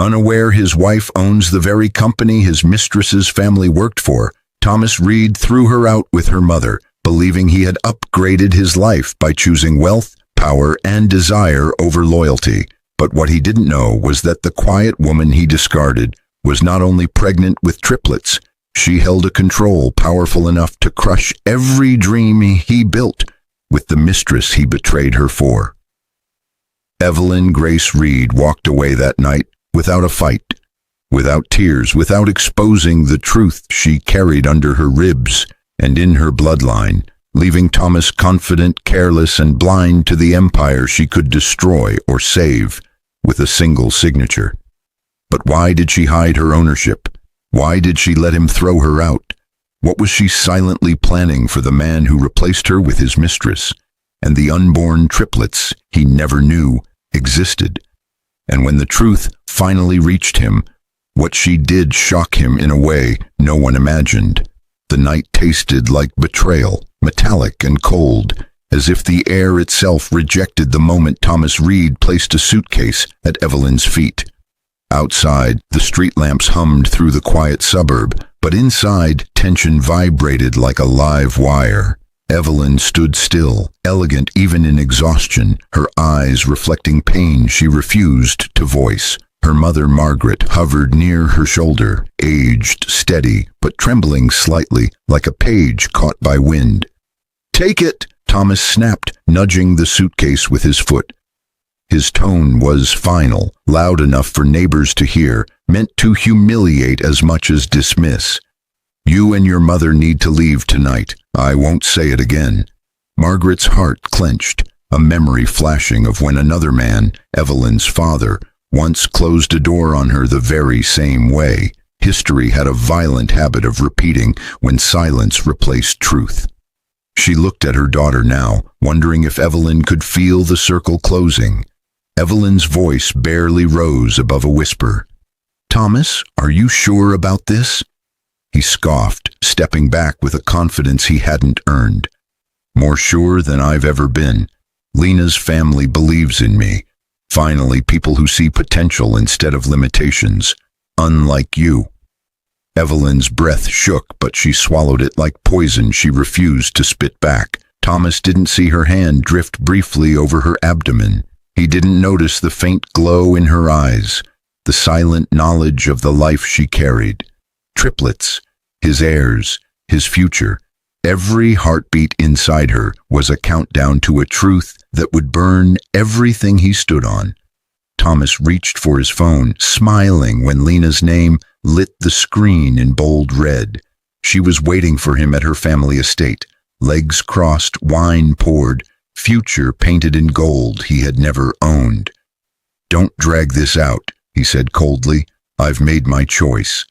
Unaware his wife owns the very company his mistress's family worked for, Thomas Reed threw her out with her mother, believing he had upgraded his life by choosing wealth, power, and desire over loyalty. But what he didn't know was that the quiet woman he discarded was not only pregnant with triplets, she held a control powerful enough to crush every dream he built with the mistress he betrayed her for. Evelyn Grace Reed walked away that night without a fight, without tears, without exposing the truth she carried under her ribs and in her bloodline, leaving Thomas confident, careless, and blind to the empire she could destroy or save with a single signature. But why did she hide her ownership? Why did she let him throw her out? What was she silently planning for the man who replaced her with his mistress and the unborn triplets he never knew existed? And when the truth finally reached him, what she did shock him in a way no one imagined. The night tasted like betrayal, metallic and cold, as if the air itself rejected the moment Thomas Reed placed a suitcase at Evelyn's feet. Outside, the street lamps hummed through the quiet suburb, but inside, tension vibrated like a live wire. Evelyn stood still, elegant even in exhaustion, her eyes reflecting pain she refused to voice. Her mother, Margaret, hovered near her shoulder, aged, steady, but trembling slightly, like a page caught by wind. "Take it!" Thomas snapped, nudging the suitcase with his foot. His tone was final, loud enough for neighbors to hear, meant to humiliate as much as dismiss. "You and your mother need to leave tonight. I won't say it again." Margaret's heart clenched, a memory flashing of when another man, Evelyn's father, once closed a door on her the very same way. History had a violent habit of repeating when silence replaced truth. She looked at her daughter now, wondering if Evelyn could feel the circle closing. Evelyn's voice barely rose above a whisper. "Thomas, are you sure about this?" He scoffed, stepping back with a confidence he hadn't earned. "More sure than I've ever been. Lena's family believes in me. Finally, people who see potential instead of limitations. Unlike you." Evelyn's breath shook, but she swallowed it like poison she refused to spit back. Thomas didn't see her hand drift briefly over her abdomen. He didn't notice the faint glow in her eyes, the silent knowledge of the life she carried. Triplets, his heirs, his future. Every heartbeat inside her was a countdown to a truth that would burn everything he stood on. Thomas reached for his phone, smiling when Lena's name lit the screen in bold red. She was waiting for him at her family estate, legs crossed, wine poured, future painted in gold he had never owned. "Don't drag this out," he said coldly. "I've made my choice."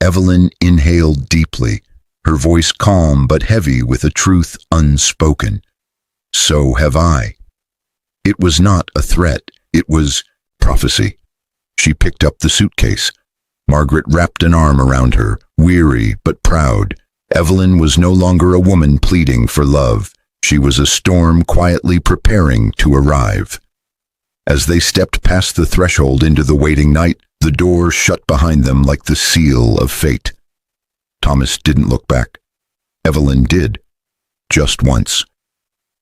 Evelyn inhaled deeply, her voice calm but heavy with a truth unspoken. "So have I." It was not a threat, it was prophecy. She picked up the suitcase. Margaret wrapped an arm around her, weary but proud. Evelyn was no longer a woman pleading for love. She was a storm quietly preparing to arrive. As they stepped past the threshold into the waiting night, the door shut behind them like the seal of fate. Thomas didn't look back. Evelyn did. Just once.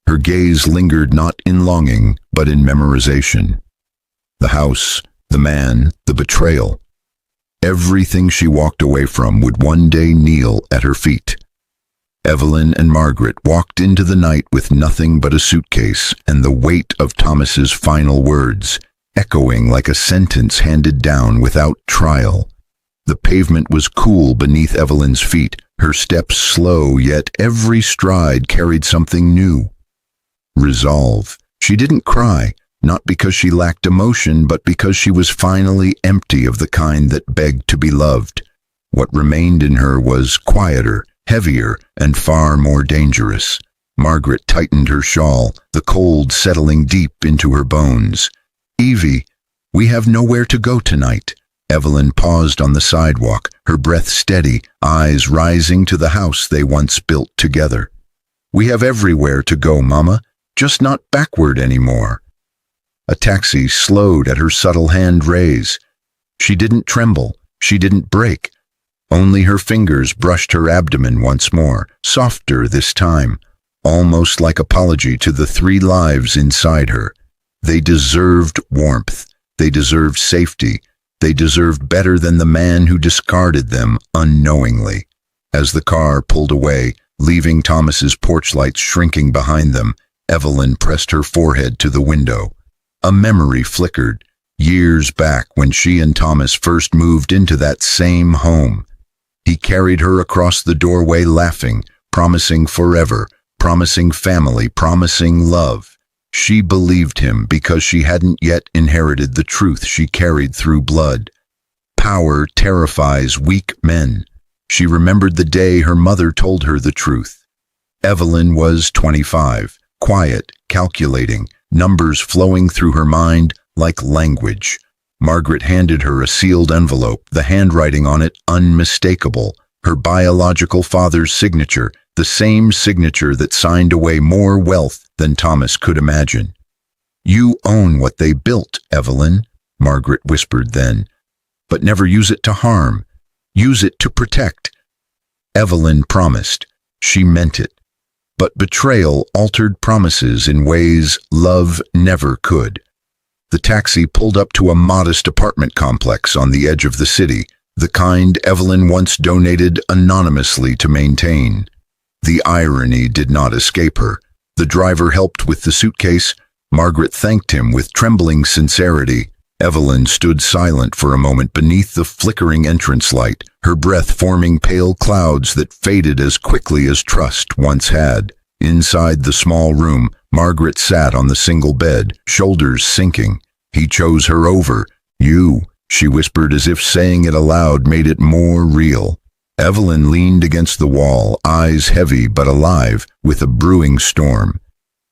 Her gaze lingered not in longing, but in memorization. The house, the man, the betrayal. Everything she walked away from would one day kneel at her feet. Evelyn and Margaret walked into the night with nothing but a suitcase and the weight of Thomas's final words, echoing like a sentence handed down without trial. The pavement was cool beneath Evelyn's feet, her steps slow, yet every stride carried something new. Resolve. She didn't cry, not because she lacked emotion, but because she was finally empty of the kind that begged to be loved. What remained in her was quieter, heavier, and far more dangerous. Margaret tightened her shawl, the cold settling deep into her bones. "Evie, we have nowhere to go tonight." Evelyn paused on the sidewalk, her breath steady, eyes rising to the house they once built together. "We have everywhere to go, Mama, just not backward anymore." A taxi slowed at her subtle hand raise. She didn't tremble. She didn't break. Only her fingers brushed her abdomen once more, softer this time, almost like apology to the 3 lives inside her. They deserved warmth. They deserved safety. They deserved better than the man who discarded them unknowingly. As the car pulled away, leaving Thomas's porch lights shrinking behind them, Evelyn pressed her forehead to the window. A memory flickered, years back when she and Thomas first moved into that same home. He carried her across the doorway laughing, promising forever, promising family, promising love. She believed him because she hadn't yet inherited the truth she carried through blood. Power terrifies weak men. She remembered the day her mother told her the truth. Evelyn was 25, quiet, calculating, numbers flowing through her mind like language. Margaret handed her a sealed envelope, the handwriting on it unmistakable, her biological father's signature, the same signature that signed away more wealth than Thomas could imagine. "You own what they built, Evelyn," Margaret whispered then. "But never use it to harm. Use it to protect." Evelyn promised. She meant it. But betrayal altered promises in ways love never could. The taxi pulled up to a modest apartment complex on the edge of the city, the kind Evelyn once donated anonymously to maintain. The irony did not escape her. The driver helped with the suitcase. Margaret thanked him with trembling sincerity. Evelyn stood silent for a moment beneath the flickering entrance light, her breath forming pale clouds that faded as quickly as trust once had. Inside the small room, Margaret sat on the single bed, shoulders sinking. "He chose her over you," she whispered, as if saying it aloud made it more real. Evelyn leaned against the wall, eyes heavy but alive with a brewing storm.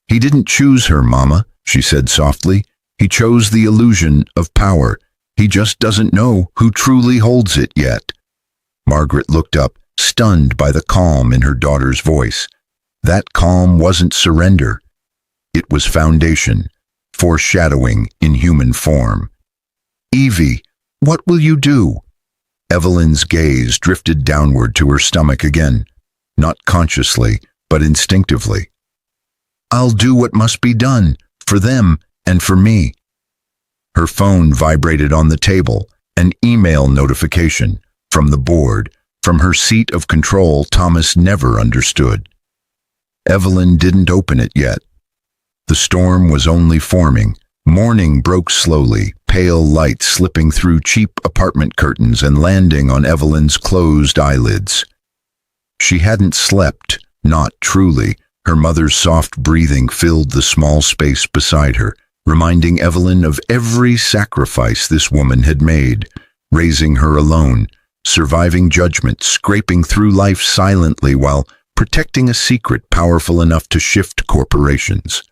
"He didn't choose her, Mama," she said softly. "He chose the illusion of power. He just doesn't know who truly holds it yet." Margaret looked up, stunned by the calm in her daughter's voice. That calm wasn't surrender. It was foundation, foreshadowing in human form. "Evie, what will you do?" Evelyn's gaze drifted downward to her stomach again, not consciously, but instinctively. "I'll do what must be done, for them and for me." Her phone vibrated on the table, an email notification from the board, from her seat of control Thomas never understood. Evelyn didn't open it yet. The storm was only forming. Morning broke slowly, pale light slipping through cheap apartment curtains and landing on Evelyn's closed eyelids. She hadn't slept, not truly. Her mother's soft breathing filled the small space beside her, reminding Evelyn of every sacrifice this woman had made, raising her alone, surviving judgment, scraping through life silently while protecting a secret powerful enough to shift corporations.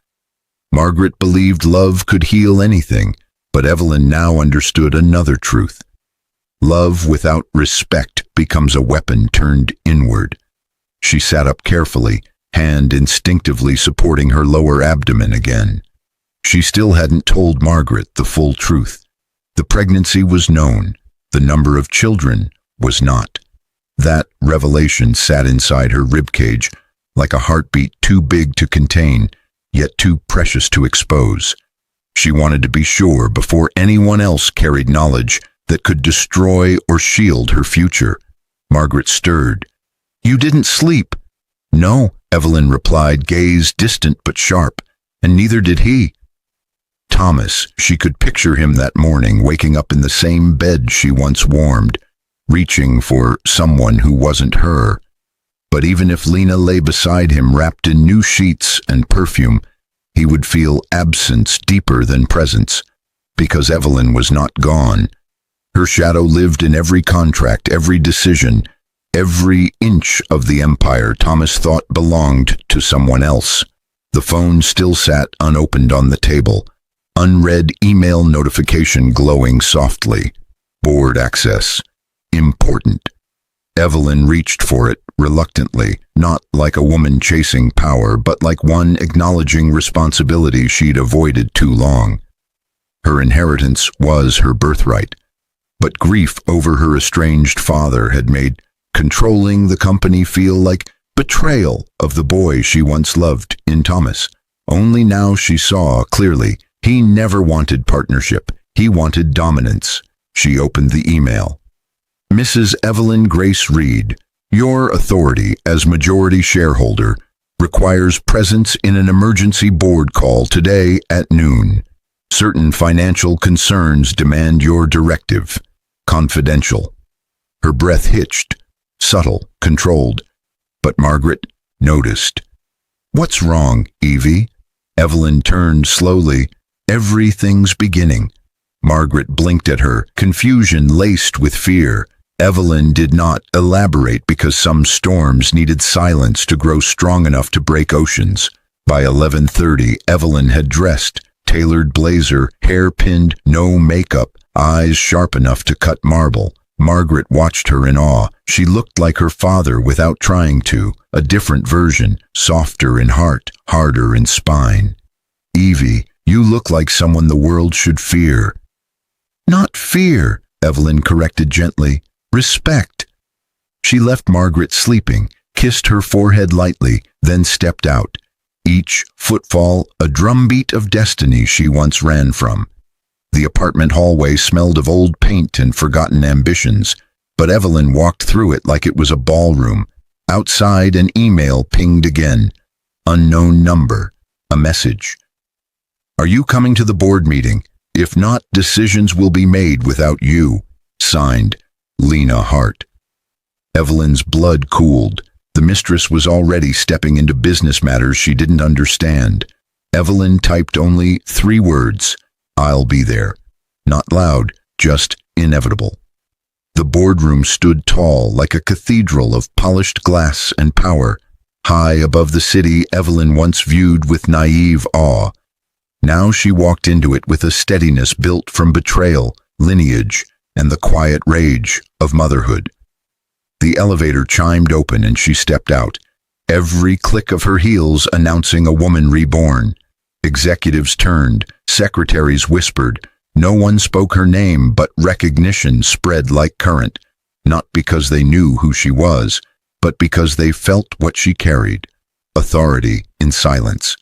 Margaret believed love could heal anything, but Evelyn now understood another truth. Love without respect becomes a weapon turned inward. She sat up carefully, hand instinctively supporting her lower abdomen again. She still hadn't told Margaret the full truth. The pregnancy was known. The number of children was not. That revelation sat inside her ribcage, like a heartbeat too big to contain, yet too precious to expose. She wanted to be sure before anyone else carried knowledge that could destroy or shield her future. Margaret stirred. "You didn't sleep." "No," Evelyn replied, gaze distant but sharp, "and neither did he." Thomas, she could picture him that morning, waking up in the same bed she once warmed, reaching for someone who wasn't her. But even if Lena lay beside him wrapped in new sheets and perfume, he would feel absence deeper than presence, because Evelyn was not gone. Her shadow lived in every contract, every decision, every inch of the empire Thomas thought belonged to someone else. The phone still sat unopened on the table, unread email notification glowing softly. Board access. Important. Evelyn reached for it reluctantly, not like a woman chasing power, but like one acknowledging responsibility she'd avoided too long. Her inheritance was her birthright. but grief over her estranged father had made controlling the company feel like betrayal of the boy she once loved in Thomas. Only now she saw clearly he never wanted partnership. He wanted dominance. She opened the email. Mrs. Evelyn Grace Reed, your authority as majority shareholder requires presence in an emergency board call today at noon. Certain financial concerns demand your directive. Confidential. Her breath hitched, subtle, controlled, but Margaret noticed. What's wrong, Evie? Evelyn turned slowly. Everything's beginning. Margaret blinked at her, confusion laced with fear. Evelyn did not elaborate because some storms needed silence to grow strong enough to break oceans. By 11:30, Evelyn had dressed, tailored blazer, hair pinned, no makeup, eyes sharp enough to cut marble. Margaret watched her in awe. She looked like her father without trying to, a different version, softer in heart, harder in spine. Evie, you look like someone the world should fear. Not fear, Evelyn corrected gently. Respect. She left Margaret sleeping, kissed her forehead lightly, then stepped out. Each footfall a drumbeat of destiny she once ran from. The apartment hallway smelled of old paint and forgotten ambitions, but Evelyn walked through it like it was a ballroom. Outside, an email pinged again. Unknown number. A message. Are you coming to the board meeting? If not, decisions will be made without you. Signed, Lena Hart. Evelyn's blood cooled. The mistress was already stepping into business matters she didn't understand. Evelyn typed only 3 words. I'll be there. Not loud, just inevitable. The boardroom stood tall like a cathedral of polished glass and power. High above the city Evelyn once viewed with naive awe. Now she walked into it with a steadiness built from betrayal, lineage, and the quiet rage of motherhood. The elevator chimed open and she stepped out, every click of her heels announcing a woman reborn. Executives turned, secretaries whispered. No one spoke her name, but recognition spread like current, not because they knew who she was, but because they felt what she carried. Authority in silence.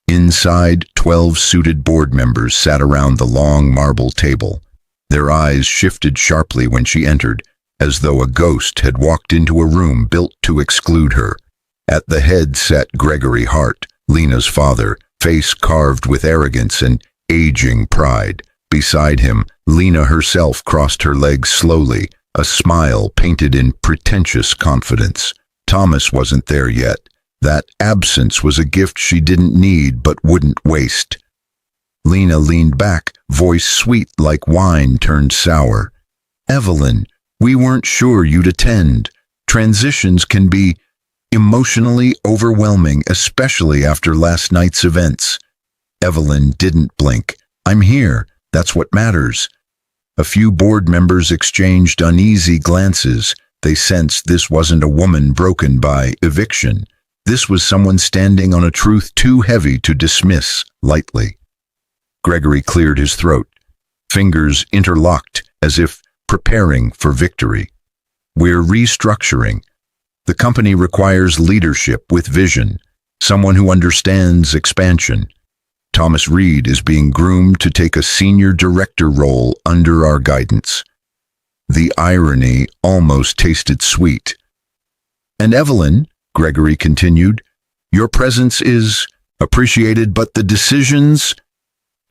Inside, 12 suited board members sat around the long marble table. Their eyes shifted sharply when she entered, as though a ghost had walked into a room built to exclude her. At the head sat Gregory Hart, Lena's father, face carved with arrogance and aging pride. Beside him, Lena herself crossed her legs slowly, a smile painted in pretentious confidence. Thomas wasn't there yet. That absence was a gift she didn't need but wouldn't waste. Lena leaned back, voice sweet like wine turned sour. Evelyn, we weren't sure you'd attend. Transitions can be emotionally overwhelming, especially after last night's events. Evelyn didn't blink. I'm here. That's what matters. A few board members exchanged uneasy glances. They sensed this wasn't a woman broken by eviction. This was someone standing on a truth too heavy to dismiss lightly. Gregory cleared his throat, fingers interlocked as if preparing for victory. We're restructuring. The company requires leadership with vision, someone who understands expansion. Thomas Reed is being groomed to take a senior director role under our guidance. The irony almost tasted sweet. And Evelyn, Gregory continued, your presence is appreciated, but the decisions...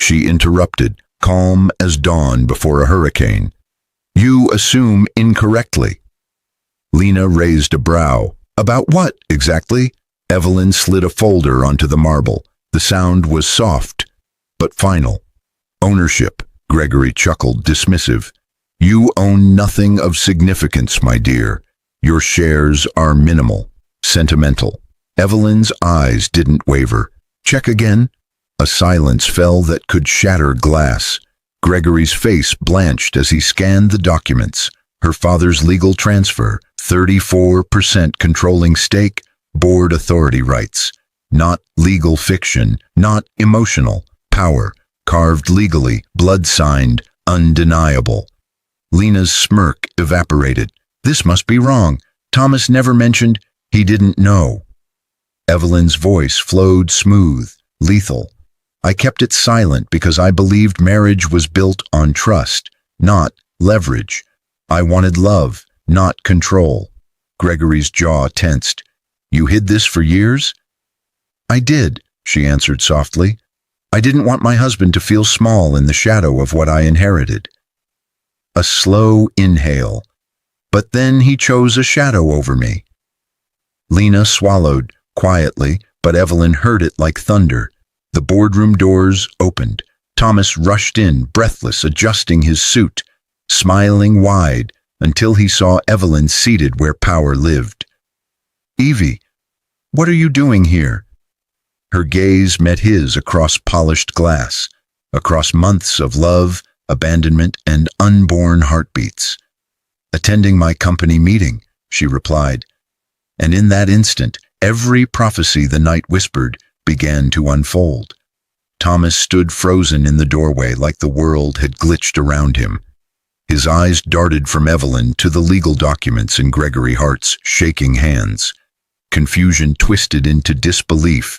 She interrupted, calm as dawn before a hurricane. You assume incorrectly. Lena raised a brow. About what, exactly? Evelyn slid a folder onto the marble. The sound was soft, but final. Ownership, Gregory chuckled, dismissive. You own nothing of significance, my dear. Your shares are minimal, sentimental. Evelyn's eyes didn't waver. Check again. A silence fell that could shatter glass. Gregory's face blanched as he scanned the documents. Her father's legal transfer, 34% controlling stake, board authority rights. Not legal fiction, not emotional. Power, carved legally, blood-signed, undeniable. Lena's smirk evaporated. This must be wrong. Thomas never mentioned he didn't know. Evelyn's voice flowed smooth, lethal. I kept it silent because I believed marriage was built on trust, not leverage. I wanted love, not control. Gregory's jaw tensed. You hid this for years? I did, she answered softly. I didn't want my husband to feel small in the shadow of what I inherited. A slow inhale. But then he chose a shadow over me. Lena swallowed, quietly, but Evelyn heard it like thunder. The boardroom doors opened. Thomas rushed in, breathless, adjusting his suit, smiling wide, until he saw Evelyn seated where power lived. Evie, what are you doing here? Her gaze met his across polished glass, across months of love, abandonment, and unborn heartbeats. Attending my company meeting, she replied. And in that instant, every prophecy the night whispered began to unfold. Thomas stood frozen in the doorway like the world had glitched around him. His eyes darted from Evelyn to the legal documents in Gregory Hart's shaking hands. Confusion twisted into disbelief,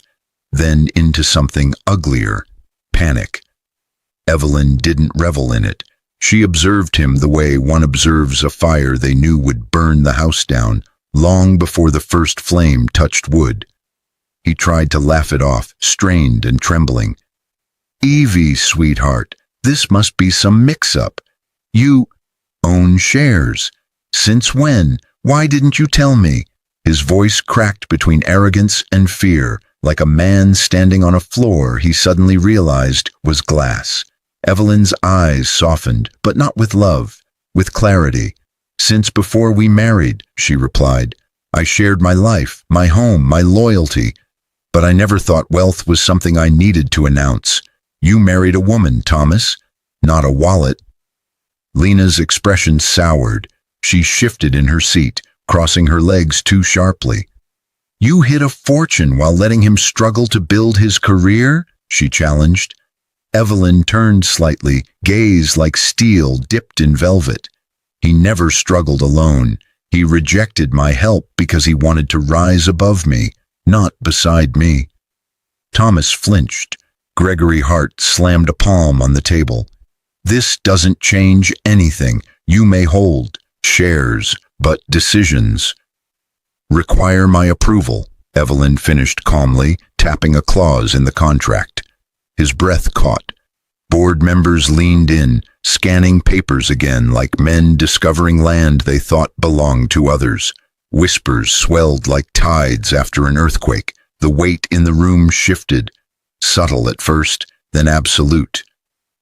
then into something uglier, panic. Evelyn didn't revel in it. She observed him the way one observes a fire they knew would burn the house down long before the first flame touched wood. He tried to laugh it off, strained and trembling. Evie, sweetheart, this must be some mix-up. You own shares. Since when? Why didn't you tell me? His voice cracked between arrogance and fear, like a man standing on a floor he suddenly realized was glass. Evelyn's eyes softened, but not with love, with clarity. Since before we married, she replied, I shared my life, my home, my loyalty, but I never thought wealth was something I needed to announce. You married a woman, Thomas, not a wallet. Lena's expression soured. She shifted in her seat, crossing her legs too sharply. You hid a fortune while letting him struggle to build his career? She challenged. Evelyn turned slightly, gaze like steel dipped in velvet. He never struggled alone. He rejected my help because he wanted to rise above me, not beside me. Thomas flinched. Gregory Hart slammed a palm on the table. This doesn't change anything. You may hold shares, but decisions require my approval, Evelyn finished calmly, tapping a clause in the contract. His breath caught. Board members leaned in, scanning papers again like men discovering land they thought belonged to others. Whispers swelled like tides after an earthquake. The weight in the room shifted, subtle at first, then absolute.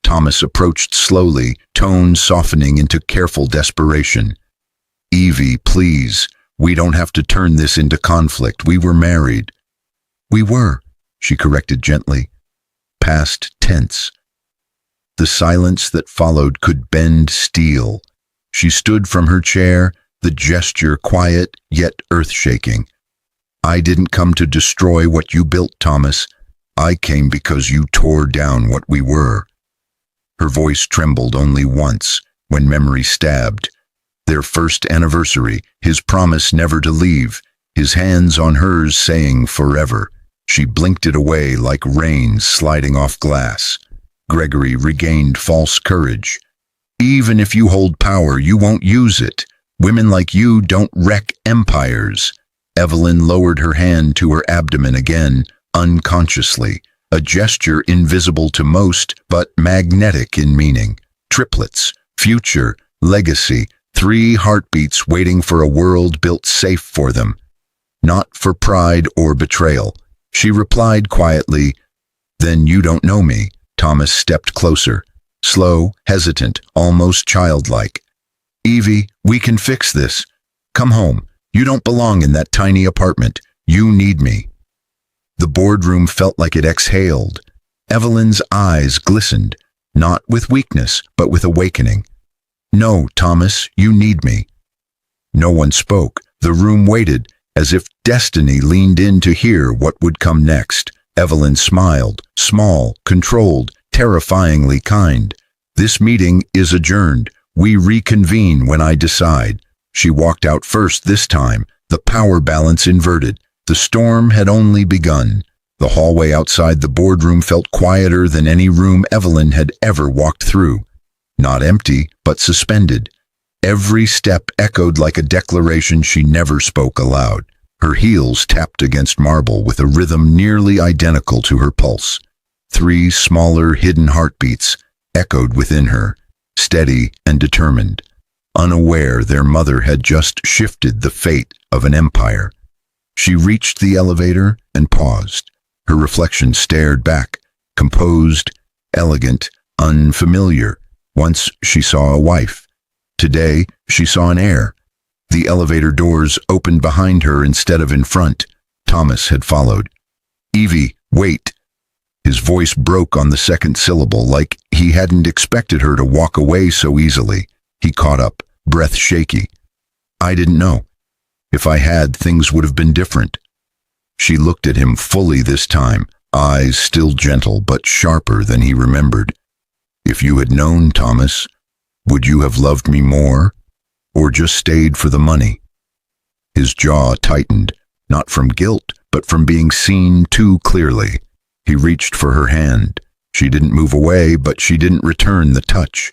Thomas approached slowly, tone softening into careful desperation. Evie, please, we don't have to turn this into conflict. We were married. We were, she corrected gently. Past tense. The silence that followed could bend steel. She stood from her chair, the gesture quiet yet earth-shaking. I didn't come to destroy what you built, Thomas. I came because you tore down what we were. Her voice trembled only once, when memory stabbed. Their first anniversary, his promise never to leave, his hands on hers saying forever. She blinked it away like rain sliding off glass. Gregory regained false courage. Even if you hold power, you won't use it. Women like you don't wreck empires. Evelyn lowered her hand to her abdomen again, unconsciously, a gesture invisible to most, but magnetic in meaning. Triplets, future, legacy, 3 heartbeats waiting for a world built safe for them. Not for pride or betrayal. She replied quietly, Then you don't know me. Thomas stepped closer, slow, hesitant, almost childlike. Evie, we can fix this. Come home. You don't belong in that tiny apartment. You need me. The boardroom felt like it exhaled. Evelyn's eyes glistened, not with weakness, but with awakening. No, Thomas, you need me. No one spoke. The room waited, as if destiny leaned in to hear what would come next. Evelyn smiled, small, controlled, terrifyingly kind. This meeting is adjourned. We reconvene when I decide. She walked out first this time, the power balance inverted. The storm had only begun. The hallway outside the boardroom felt quieter than any room Evelyn had ever walked through. Not empty, but suspended. Every step echoed like a declaration she never spoke aloud. Her heels tapped against marble with a rhythm nearly identical to her pulse. 3 smaller, hidden heartbeats echoed within her, steady and determined, unaware their mother had just shifted the fate of an empire. She reached the elevator and paused. Her reflection stared back, composed, elegant, unfamiliar. Once she saw a wife. Today she saw an heir. The elevator doors opened behind her instead of in front. Thomas had followed. "Evie, wait." His voice broke on the second syllable, like he hadn't expected her to walk away so easily. He caught up, breath shaky. "I didn't know. If I had, things would have been different." She looked at him fully this time, eyes still gentle but sharper than he remembered. "If you had known, Thomas, would you have loved me more, or just stayed for the money?" His jaw tightened, not from guilt, but from being seen too clearly. He reached for her hand. She didn't move away, but she didn't return the touch.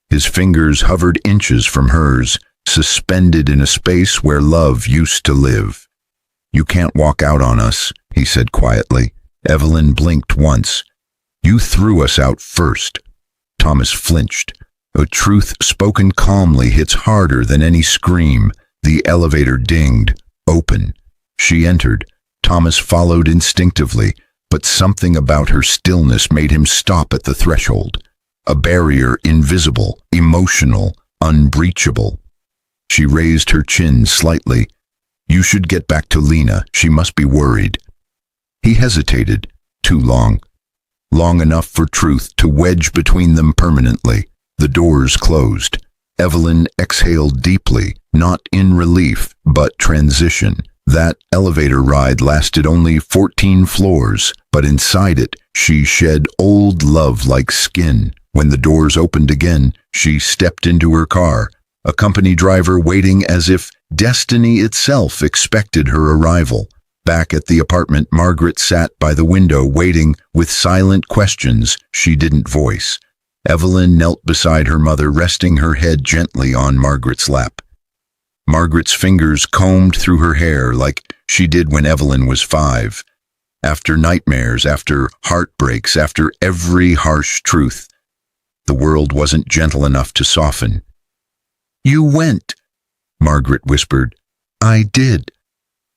His fingers hovered inches from hers, suspended in a space where love used to live. "You can't walk out on us," he said quietly. Evelyn blinked once. "You threw us out first." Thomas flinched. A truth spoken calmly hits harder than any scream. The elevator dinged. Open. She entered. Thomas followed instinctively, but something about her stillness made him stop at the threshold. A barrier invisible, emotional, unbreachable. She raised her chin slightly. "You should get back to Lena. She must be worried." He hesitated. Too long. Long enough for truth to wedge between them permanently. The doors closed. Evelyn exhaled deeply, not in relief, but transition. That elevator ride lasted only 14 floors, but inside it, she shed old love like skin. When the doors opened again, she stepped into her car, a company driver waiting as if destiny itself expected her arrival. Back at the apartment, Margaret sat by the window waiting with silent questions she didn't voice. Evelyn knelt beside her mother, resting her head gently on Margaret's lap. Margaret's fingers combed through her hair like she did when Evelyn was 5. After nightmares, after heartbreaks, after every harsh truth, the world wasn't gentle enough to soften. "You went," Margaret whispered. "I did."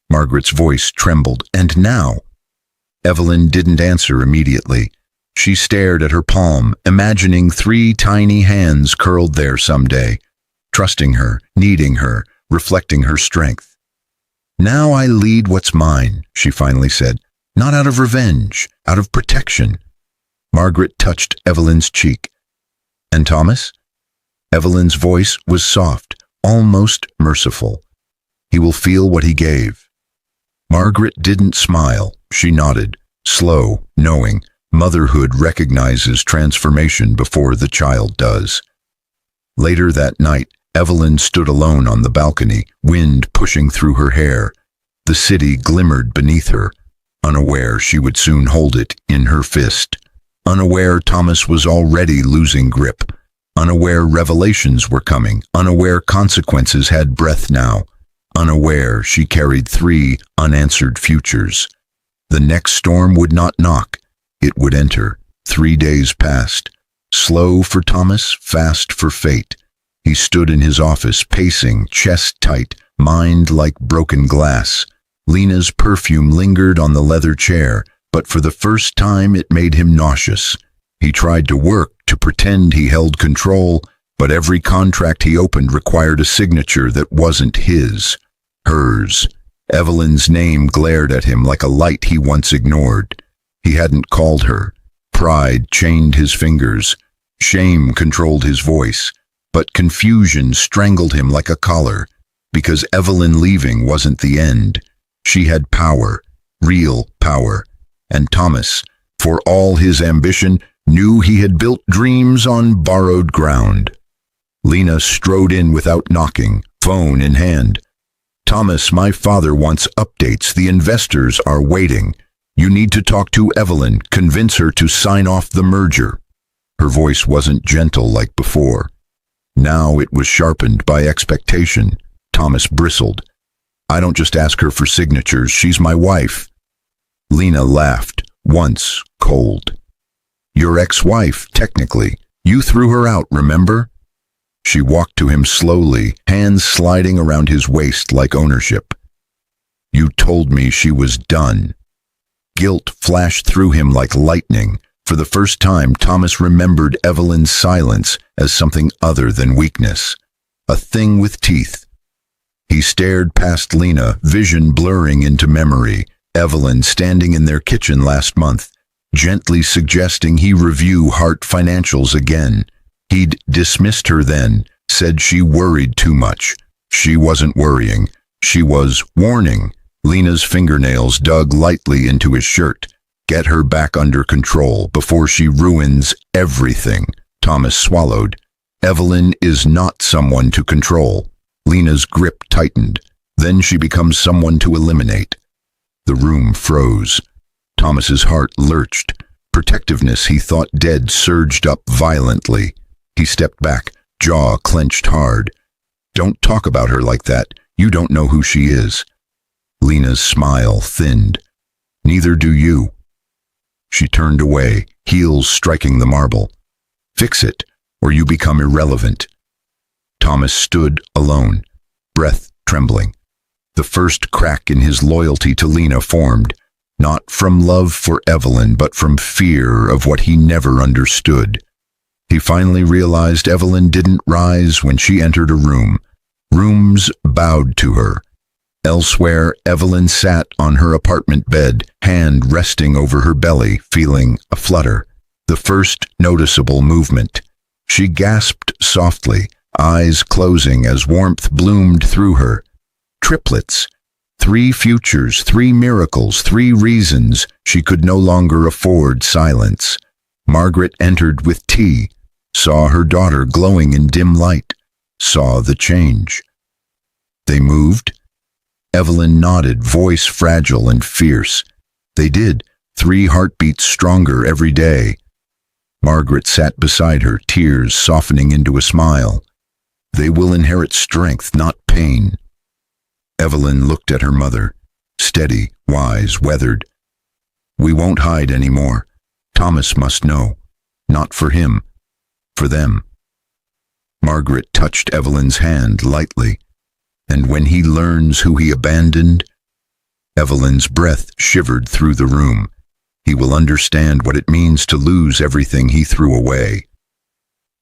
Margaret's voice trembled. "And now?" Evelyn didn't answer immediately. She stared at her palm, imagining 3 tiny hands curled there someday, trusting her, needing her, reflecting her strength. "Now I lead what's mine," she finally said, "not out of revenge, out of protection." Margaret touched Evelyn's cheek. "And Thomas?" Evelyn's voice was soft, almost merciful. "He will feel what he gave." Margaret didn't smile. She nodded, slow, knowing. Motherhood recognizes transformation before the child does. Later that night, Evelyn stood alone on the balcony, wind pushing through her hair. The city glimmered beneath her, unaware she would soon hold it in her fist. Unaware Thomas was already losing grip. Unaware revelations were coming. Unaware consequences had breath now. Unaware she carried 3 unanswered futures. The next storm would not knock. It would enter. 3 days passed. Slow for Thomas, fast for fate. He stood in his office, pacing, chest tight, mind like broken glass. Lena's perfume lingered on the leather chair, but for the first time it made him nauseous. He tried to work, to pretend he held control, but every contract he opened required a signature that wasn't his. Hers. Evelyn's name glared at him like a light he once ignored. He hadn't called her. Pride chained his fingers. Shame controlled his voice. But confusion strangled him like a collar, because Evelyn leaving wasn't the end. She had power, real power, and Thomas, for all his ambition, knew he had built dreams on borrowed ground. Lena strode in without knocking, phone in hand. "Thomas, my father wants updates. The investors are waiting. You need to talk to Evelyn, convince her to sign off the merger." Her voice wasn't gentle like before. Now it was sharpened by expectation. Thomas bristled. "I don't just ask her for signatures, she's my wife." Lena laughed, once cold. "Your ex-wife, technically. You threw her out, remember?" She walked to him slowly, hands sliding around his waist like ownership. "You told me she was done." Guilt flashed through him like lightning. For the first time, Thomas remembered Evelyn's silence as something other than weakness. A thing with teeth. He stared past Lena, vision blurring into memory. Evelyn standing in their kitchen last month, gently suggesting he review Hart financials again. He'd dismissed her then, said she worried too much. She wasn't worrying. She was warning. Lena's fingernails dug lightly into his shirt. Get her back under control before she ruins everything. Thomas swallowed. Evelyn is not someone to control. Lena's grip tightened. Then she becomes someone to eliminate. The room froze. Thomas's heart lurched. Protectiveness he thought dead surged up violently. He stepped back, jaw clenched hard. "Don't talk about her like that. You don't know who she is." Lena's smile thinned. "Neither do you." She turned away, heels striking the marble. "Fix it, or you become irrelevant." Thomas stood alone, breath trembling. The first crack in his loyalty to Lena formed, not from love for Evelyn, but from fear of what he never understood. He finally realized Evelyn didn't rise when she entered a room. Rooms bowed to her. Elsewhere, Evelyn sat on her apartment bed, hand resting over her belly, feeling a flutter. The first noticeable movement. She gasped softly, eyes closing as warmth bloomed through her. Triplets. 3 futures, 3 miracles, 3 reasons she could no longer afford silence. Margaret entered with tea, saw her daughter glowing in dim light, saw the change. They moved. Evelyn nodded, voice fragile and fierce. They did, 3 heartbeats stronger every day. Margaret sat beside her, tears softening into a smile. They will inherit strength, not pain. Evelyn looked at her mother, steady, wise, weathered. We won't hide anymore. Thomas must know. Not for him, for them. Margaret touched Evelyn's hand lightly. And when he learns who he abandoned, Evelyn's breath shivered through the room. He will understand what it means to lose everything he threw away.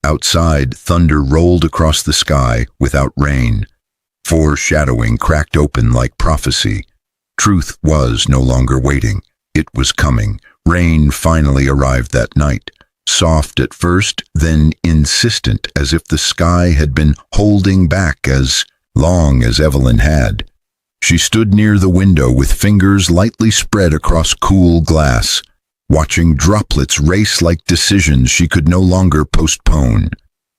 Outside, thunder rolled across the sky without rain. Foreshadowing cracked open like prophecy. Truth was no longer waiting. It was coming. Rain finally arrived that night. Soft at first, then insistent, as if the sky had been holding back as long as Evelyn had. She stood near the window with fingers lightly spread across cool glass, watching droplets race like decisions she could no longer postpone.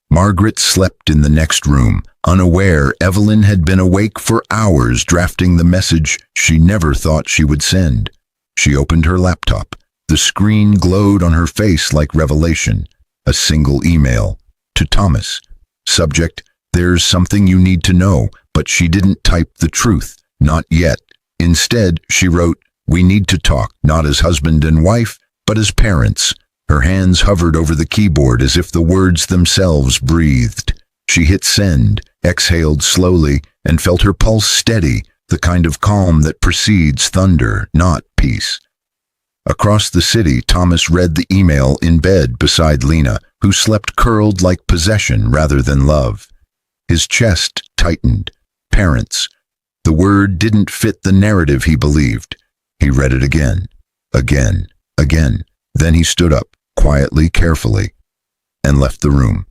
Margaret slept in the next room, unaware Evelyn had been awake for hours drafting the message she never thought she would send. She opened her laptop. The screen glowed on her face like revelation. A single email. To Thomas. Subject, there's something you need to know, but she didn't type the truth. Not yet. Instead, she wrote, we need to talk, not as husband and wife, but as parents. Her hands hovered over the keyboard as if the words themselves breathed. She hit send, exhaled slowly, and felt her pulse steady, the kind of calm that precedes thunder, not peace. Across the city, Thomas read the email in bed beside Lena, who slept curled like possession rather than love. His chest tightened. Parents. The word didn't fit the narrative he believed. He read it again, again, again. Then he stood up, quietly, carefully, and left the room.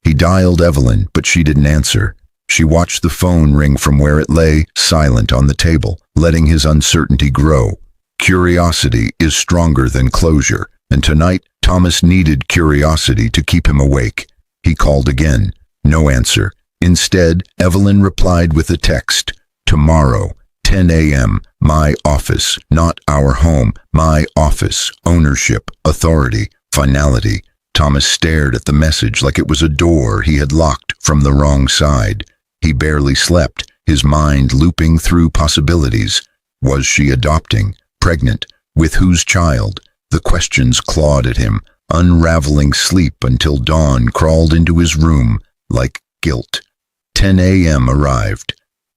He dialed Evelyn, but she didn't answer. She watched the phone ring from where it lay, silent on the table, letting his uncertainty grow. Curiosity is stronger than closure, and tonight Thomas needed curiosity to keep him awake. He called again. No answer. Instead, Evelyn replied with a text. Tomorrow, 10 a.m., my office, not our home, my office, ownership, authority, finality. Thomas stared at the message like it was a door he had locked from the wrong side. He barely slept, his mind looping through possibilities. Was she adopting? Pregnant? With whose child? The questions clawed at him, unraveling sleep until dawn crawled into his room like guilt. 10 a.m. arrived.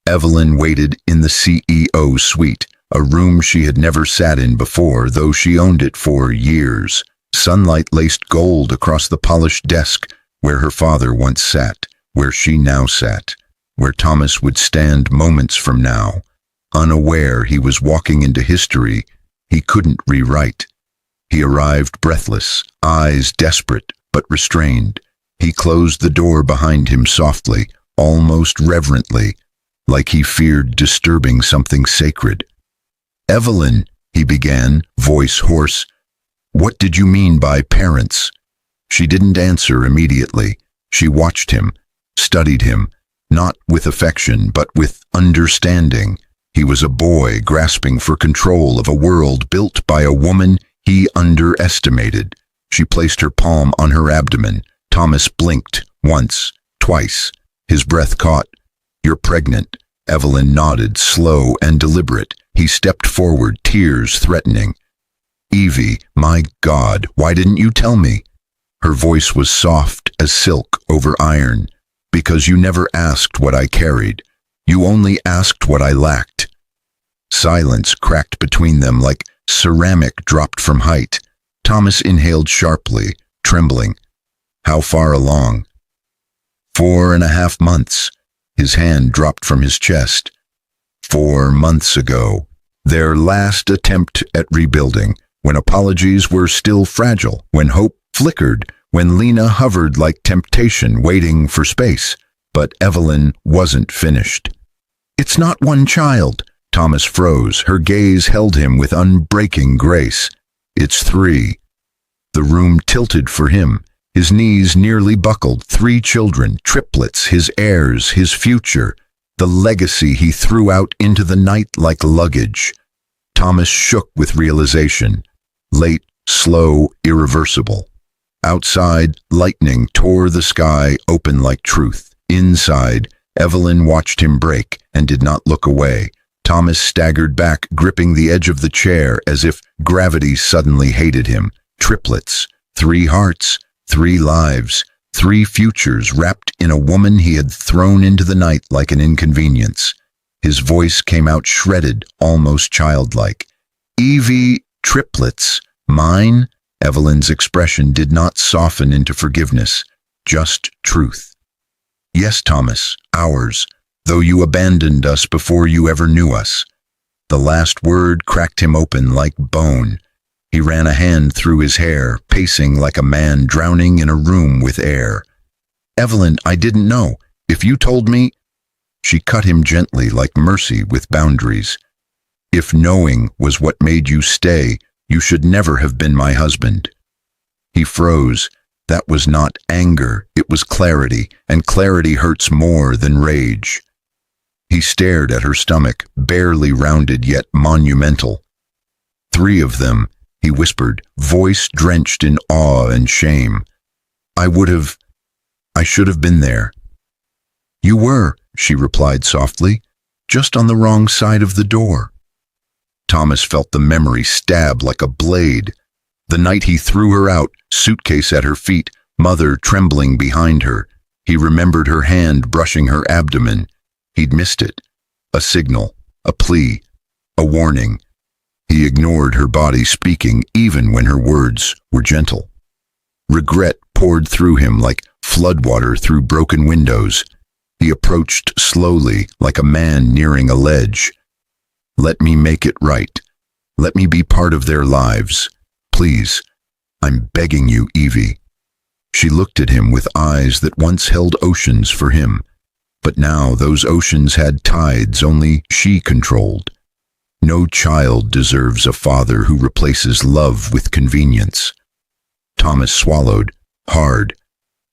Evelyn waited in the CEO suite, a room she had never sat in before, though she owned it for years. Sunlight laced gold across the polished desk where her father once sat, where she now sat, where Thomas would stand moments from now. Unaware he was walking into history he couldn't rewrite. He arrived breathless, eyes desperate but restrained. He closed the door behind him softly, almost reverently, like he feared disturbing something sacred. "Evelyn," he began, voice hoarse, "what did you mean by parents?" She didn't answer immediately. She watched him, studied him, not with affection but with understanding. He was a boy grasping for control of a world built by a woman he underestimated. She placed her palm on her abdomen. Thomas blinked, once, twice. His breath caught. "You're pregnant." Evelyn nodded, slow and deliberate. He stepped forward, tears threatening. "Evie, my God, why didn't you tell me?" Her voice was soft as silk over iron. "Because you never asked what I carried. You only asked what I lacked." Silence cracked between them like ceramic dropped from height. Thomas inhaled sharply, trembling. "How far along?" 4.5 months. His hand dropped from his chest. 4 months ago. Their last attempt at rebuilding, when apologies were still fragile, when hope flickered, when Lena hovered like temptation waiting for space. But Evelyn wasn't finished. "It's not one child." Thomas froze. Her gaze held him with unbreaking grace. "It's 3. The room tilted for him. His knees nearly buckled. 3 children, triplets, his heirs, his future, the legacy he threw out into the night like luggage. Thomas shook with realization. Late, slow, irreversible. Outside, lightning tore the sky open like truth. Inside, Evelyn watched him break and did not look away. Thomas staggered back, gripping the edge of the chair as if gravity suddenly hated him. Triplets, 3 hearts, 3 lives, 3 futures wrapped in a woman he had thrown into the night like an inconvenience. His voice came out shredded, almost childlike. "Evie, triplets, mine?" Evelyn's expression did not soften into forgiveness, just truth. "Yes, Thomas, ours, though you abandoned us before you ever knew us." The last word cracked him open like bone. He ran a hand through his hair, pacing like a man drowning in a room with air. "Evelyn, I didn't know. If you told me—" She cut him gently like mercy with boundaries. "If knowing was what made you stay, you should never have been my husband." He froze. That was not anger, it was clarity, and clarity hurts more than rage. He stared at her stomach, barely rounded yet monumental. 3 of them, he whispered, voice drenched in awe and shame. I should have been there." "You were," she replied softly, "just on the wrong side of the door." Thomas felt the memory stab like a blade. The night he threw her out, suitcase at her feet, mother trembling behind her. He remembered her hand brushing her abdomen. He'd missed it. A signal, a plea, a warning. He ignored her body speaking even when her words were gentle. Regret poured through him like floodwater through broken windows. He approached slowly, like a man nearing a ledge. "Let me make it right. Let me be part of their lives. Please, I'm begging you, Evie." She looked at him with eyes that once held oceans for him, but now those oceans had tides only she controlled. No child deserves a father who replaces love with convenience. Thomas swallowed, hard.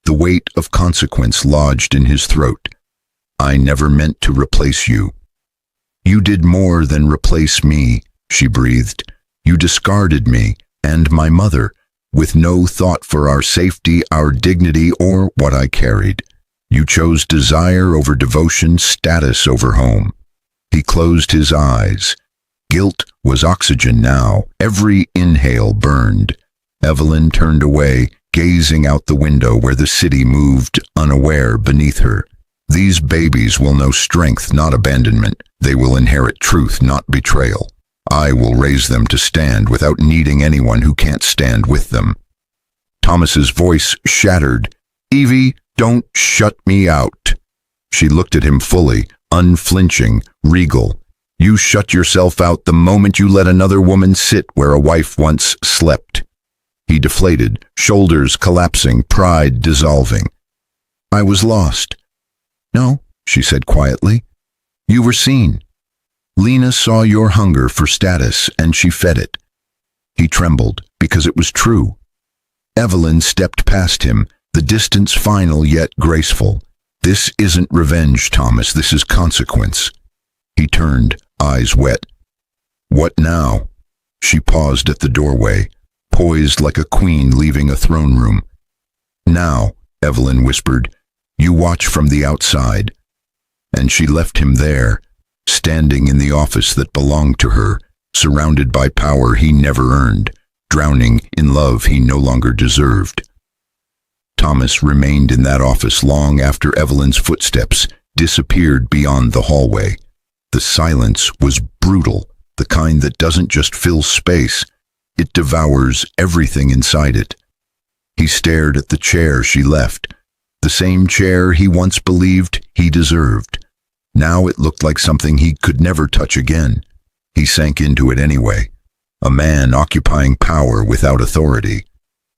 the weight of consequence lodged in his throat. I never meant to replace you. You did more than replace me, she breathed. You discarded me and my mother, with no thought for our safety, our dignity, or what I carried. You chose desire over devotion, status over home. He closed his eyes. Guilt was oxygen now. Every inhale burned. Evelyn turned away, gazing out the window where the city moved unaware beneath her. These babies will know strength, not abandonment. They will inherit truth, not betrayal. I will raise them to stand without needing anyone who can't stand with them. Thomas's voice shattered. Evie, don't shut me out. She looked at him fully, unflinching, regal. You shut yourself out the moment you let another woman sit where a wife once slept. He deflated, shoulders collapsing, pride dissolving. I was lost. No, she said quietly. You were seen. Lena saw your hunger for status and she fed it. He trembled because it was true. Evelyn stepped past him, the distance final yet graceful. This isn't revenge, Thomas, this is consequence. He turned, eyes wet. What now? She paused at the doorway, poised like a queen leaving a throne room. Now, Evelyn whispered, you watch from the outside. And she left him there, standing in the office that belonged to her, surrounded by power he never earned, drowning in love he no longer deserved. Thomas remained in that office long after Evelyn's footsteps disappeared beyond the hallway. The silence was brutal, the kind that doesn't just fill space, it devours everything inside it. He stared at the chair she left, the same chair he once believed he deserved. Now it looked like something he could never touch again. He sank into it anyway, a man occupying power without authority.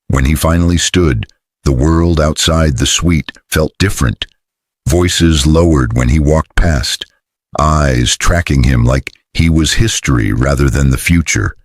When he finally stood, the world outside the suite felt different. Voices lowered when he walked past, eyes tracking him like he was history rather than the future.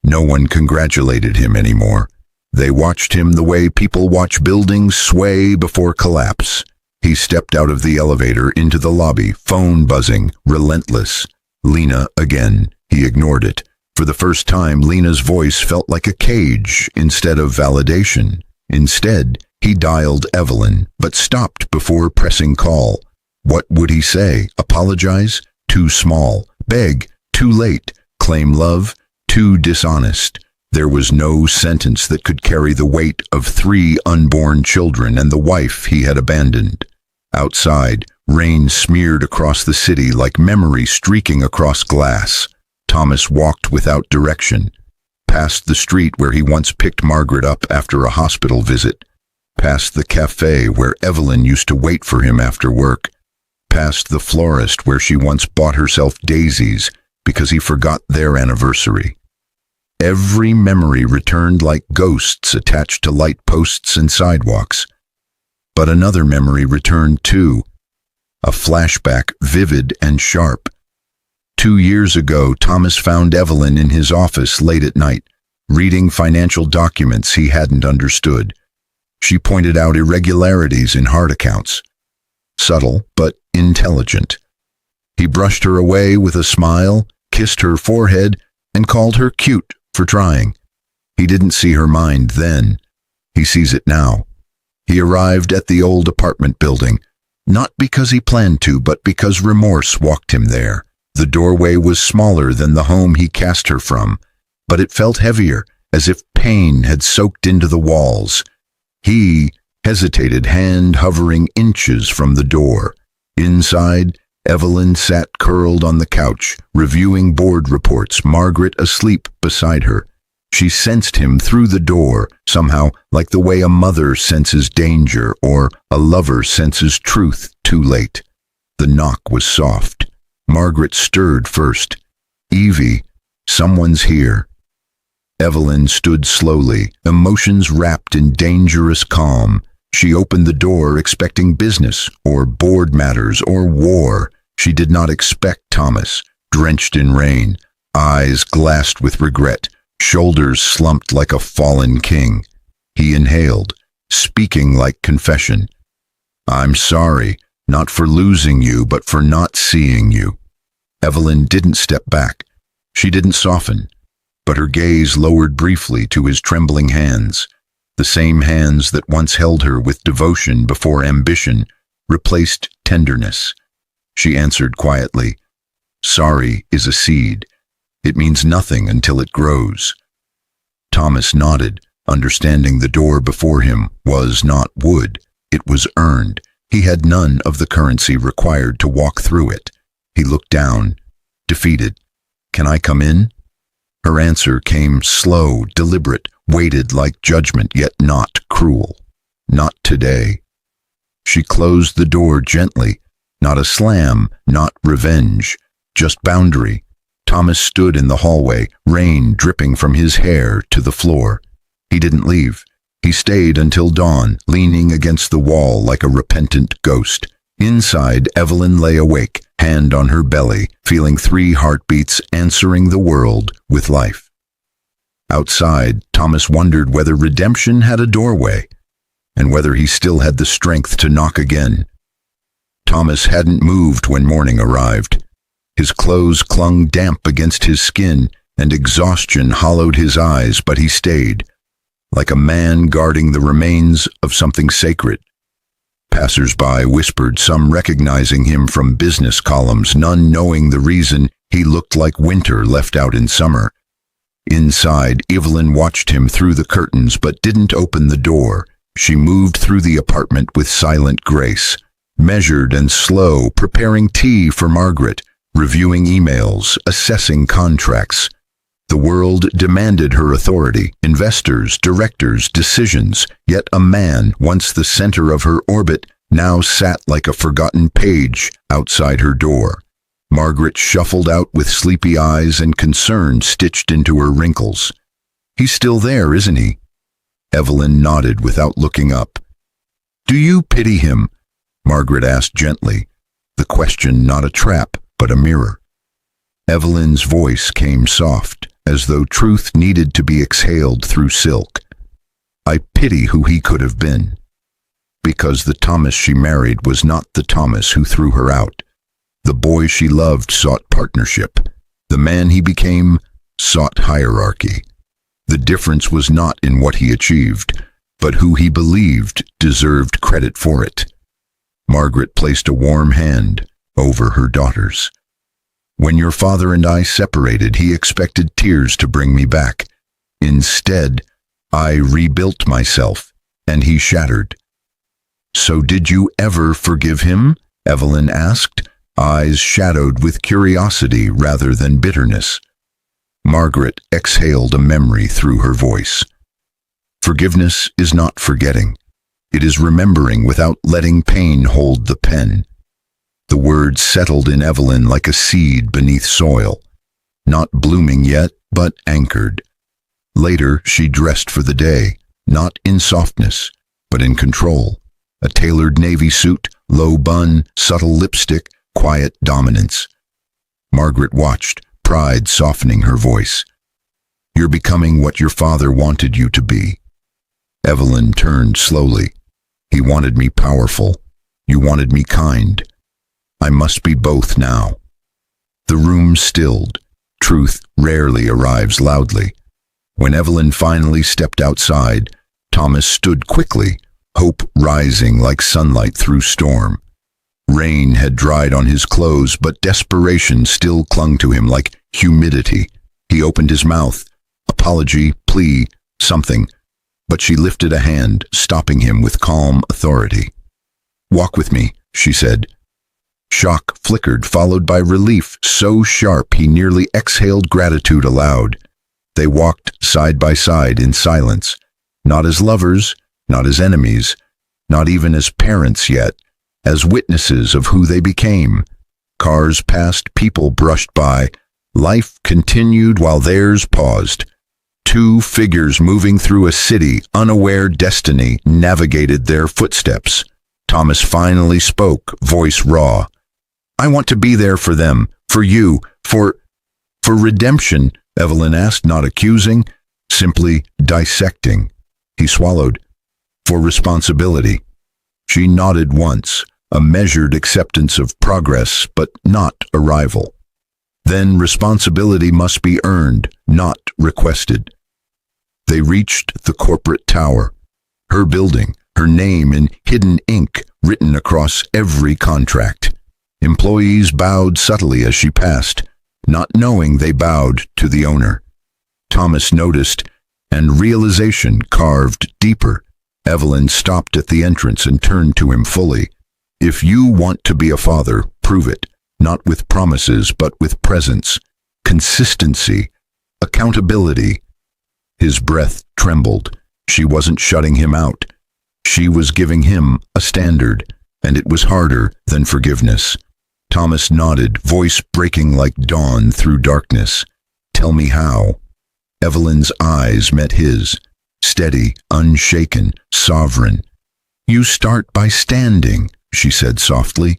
No one congratulated him anymore. They watched him the way people watch buildings sway before collapse. He stepped out of the elevator into the lobby, phone buzzing, relentless. Lena again. He ignored it. For the first time, Lena's voice felt like a cage instead of validation. Instead, he dialed Evelyn, but stopped before pressing call. What would he say? Apologize? Too small. Beg? Too late. Claim love? Too dishonest. There was no sentence that could carry the weight of 3 unborn children and the wife he had abandoned. Outside, rain smeared across the city like memory streaking across glass. Thomas walked without direction. Past the street where he once picked Margaret up after a hospital visit. Past the cafe where Evelyn used to wait for him after work. Past the florist where she once bought herself daisies because he forgot their anniversary. Every memory returned like ghosts attached to light posts and sidewalks. But another memory returned too, a flashback vivid and sharp. 2 years ago, Thomas found Evelyn in his office late at night, reading financial documents he hadn't understood. She pointed out irregularities in hard accounts. Subtle, but intelligent. He brushed her away with a smile, kissed her forehead, and called her cute for trying. He didn't see her mind then. He sees it now. He arrived at the old apartment building, not because he planned to, but because remorse walked him there. The doorway was smaller than the home he cast her from, but it felt heavier, as if pain had soaked into the walls. He hesitated, hand hovering inches from the door. Inside, Evelyn sat curled on the couch, reviewing board reports, Margaret asleep beside her. She sensed him through the door, somehow like the way a mother senses danger or a lover senses truth too late. The knock was soft. Margaret stirred first. Evie, someone's here. Evelyn stood slowly, emotions wrapped in dangerous calm. She opened the door expecting business, or board matters, or war. She did not expect Thomas, drenched in rain, eyes glassed with regret, shoulders slumped like a fallen king. He inhaled, speaking like confession. I'm sorry, not for losing you, but for not seeing you. Evelyn didn't step back. She didn't soften, but her gaze lowered briefly to his trembling hands. The same hands that once held her with devotion before ambition replaced tenderness. She answered quietly, "Sorry is a seed. It means nothing until it grows." Thomas nodded, understanding the door before him was not wood. It was earned. He had none of the currency required to walk through it. He looked down, defeated. "Can I come in?" Her answer came slow, deliberate, weighted like judgment, yet not cruel. "Not today." She closed the door gently, not a slam, not revenge, just boundary. Thomas stood in the hallway, rain dripping from his hair to the floor. He didn't leave. He stayed until dawn, leaning against the wall like a repentant ghost. Inside, Evelyn lay awake, hand on her belly, feeling 3 heartbeats answering the world with life. Outside, Thomas wondered whether redemption had a doorway, and whether he still had the strength to knock again. Thomas hadn't moved when morning arrived. His clothes clung damp against his skin, and exhaustion hollowed his eyes, but he stayed, like a man guarding the remains of something sacred. Passers-by whispered, some recognizing him from business columns, none knowing the reason. He looked like winter left out in summer. Inside, Evelyn watched him through the curtains but didn't open the door. She moved through the apartment with silent grace, measured and slow, preparing tea for Margaret, reviewing emails, assessing contracts. The world demanded her authority, investors, directors, decisions, yet a man, once the center of her orbit, now sat like a forgotten page outside her door. Margaret shuffled out with sleepy eyes and concern stitched into her wrinkles. "He's still there, isn't he?" Evelyn nodded without looking up. "Do you pity him?" Margaret asked gently, the question not a trap, but a mirror. Evelyn's voice came soft, as though truth needed to be exhaled through silk. "I pity who he could have been. Because the Thomas she married was not the Thomas who threw her out. The boy she loved sought partnership. The man he became sought hierarchy. The difference was not in what he achieved, but who he believed deserved credit for it." Margaret placed a warm hand over her daughter's. "When your father and I separated, he expected tears to bring me back. Instead, I rebuilt myself, and he shattered." "So did you ever forgive him?" Evelyn asked, eyes shadowed with curiosity rather than bitterness. Margaret exhaled a memory through her voice. "Forgiveness is not forgetting. It is remembering without letting pain hold the pen." The words settled in Evelyn like a seed beneath soil, not blooming yet, but anchored. Later, she dressed for the day, not in softness, but in control. A tailored navy suit, low bun, subtle lipstick, quiet dominance. Margaret watched, pride softening her voice. "You're becoming what your father wanted you to be." Evelyn turned slowly. "He wanted me powerful. You wanted me kind. I must be both now." The room stilled. Truth rarely arrives loudly. When Evelyn finally stepped outside, Thomas stood quickly, hope rising like sunlight through storm. Rain had dried on his clothes, but desperation still clung to him like humidity. He opened his mouth, apology, plea, something, but she lifted a hand, stopping him with calm authority. "Walk with me," she said. Shock flickered, followed by relief so sharp he nearly exhaled gratitude aloud. They walked side by side in silence, not as lovers, not as enemies, not even as parents yet, as witnesses of who they became. Cars passed, people brushed by. Life continued while theirs paused. 2 figures moving through a city, unaware destiny navigated their footsteps. Thomas finally spoke, voice raw. "I want to be there for them, for you, for redemption," Evelyn asked, not accusing, simply dissecting. He swallowed. For responsibility. She nodded once, a measured acceptance of progress, but not arrival. Then responsibility must be earned, not requested. They reached the corporate tower. Her building, her name in hidden ink written across every contract. Employees bowed subtly as she passed, not knowing they bowed to the owner. Thomas noticed, and realization carved deeper. Evelyn stopped at the entrance and turned to him fully. If you want to be a father, prove it, not with promises, but with presence, consistency, accountability. His breath trembled. She wasn't shutting him out. She was giving him a standard, and it was harder than forgiveness. Thomas nodded, voice breaking like dawn through darkness. Tell me how. Evelyn's eyes met his, steady, unshaken, sovereign. You start by standing, she said softly,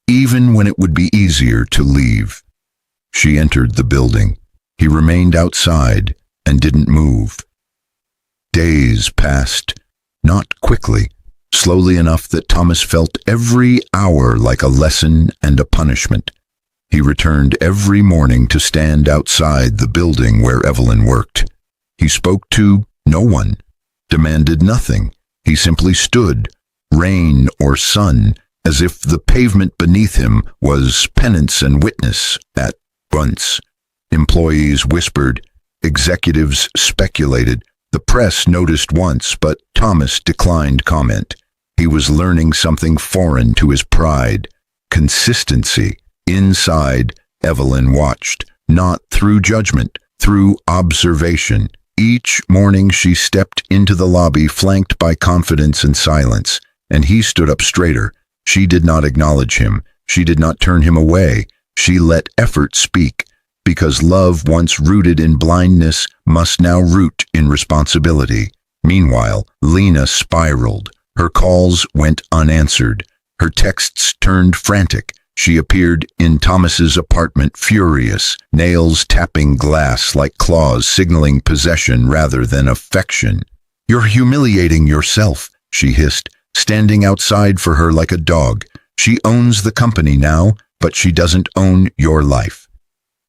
even when it would be easier to leave. She entered the building. He remained outside and didn't move. Days passed, not quickly, slowly enough that Thomas felt every hour like a lesson and a punishment. He returned every morning to stand outside the building where Evelyn worked. He spoke to no one, demanded nothing. He simply stood, rain or sun, as if the pavement beneath him was penance and witness at once. Employees whispered, executives speculated, the press noticed once, but Thomas declined comment. He was learning something foreign to his pride, consistency. Inside, Evelyn watched, not through judgment, through observation. Each morning she stepped into the lobby flanked by confidence and silence, and he stood up straighter. She did not acknowledge him. She did not turn him away. She let effort speak, because love once rooted in blindness must now root in responsibility. Meanwhile, Lena spiraled. Her calls went unanswered. Her texts turned frantic. She appeared in Thomas's apartment furious, nails tapping glass like claws signaling possession rather than affection. You're humiliating yourself, she hissed, standing outside for her like a dog. She owns the company now, but she doesn't own your life.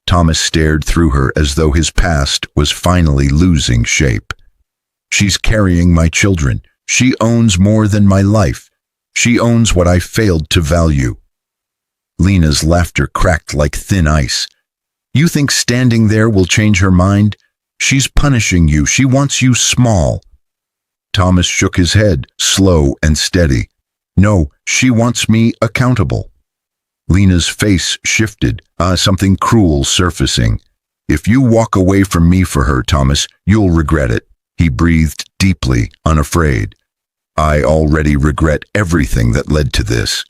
Thomas stared through her as though his past was finally losing shape. She's carrying my children. She owns more than my life. She owns what I failed to value. Lena's laughter cracked like thin ice. You think standing there will change her mind? She's punishing you. She wants you small. Thomas shook his head, slow and steady. No, she wants me accountable. Lena's face shifted, something cruel surfacing. If you walk away from me for her, Thomas, you'll regret it. He breathed deeply, unafraid. I already regret everything that led to this.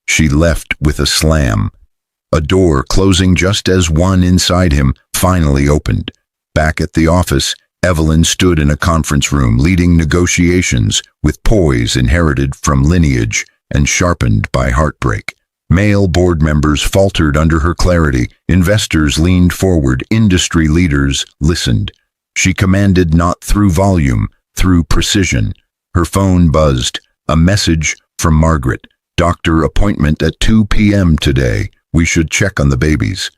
She left with a slam. A door closing just as one inside him finally opened. Back at the office, Evelyn stood in a conference room leading negotiations with poise inherited from lineage and sharpened by heartbreak. Male board members faltered under her clarity. Investors leaned forward. Industry leaders listened. She commanded not through volume, through precision. Her phone buzzed. A message from Margaret. Doctor appointment at 2 p.m. today. We should check on the babies.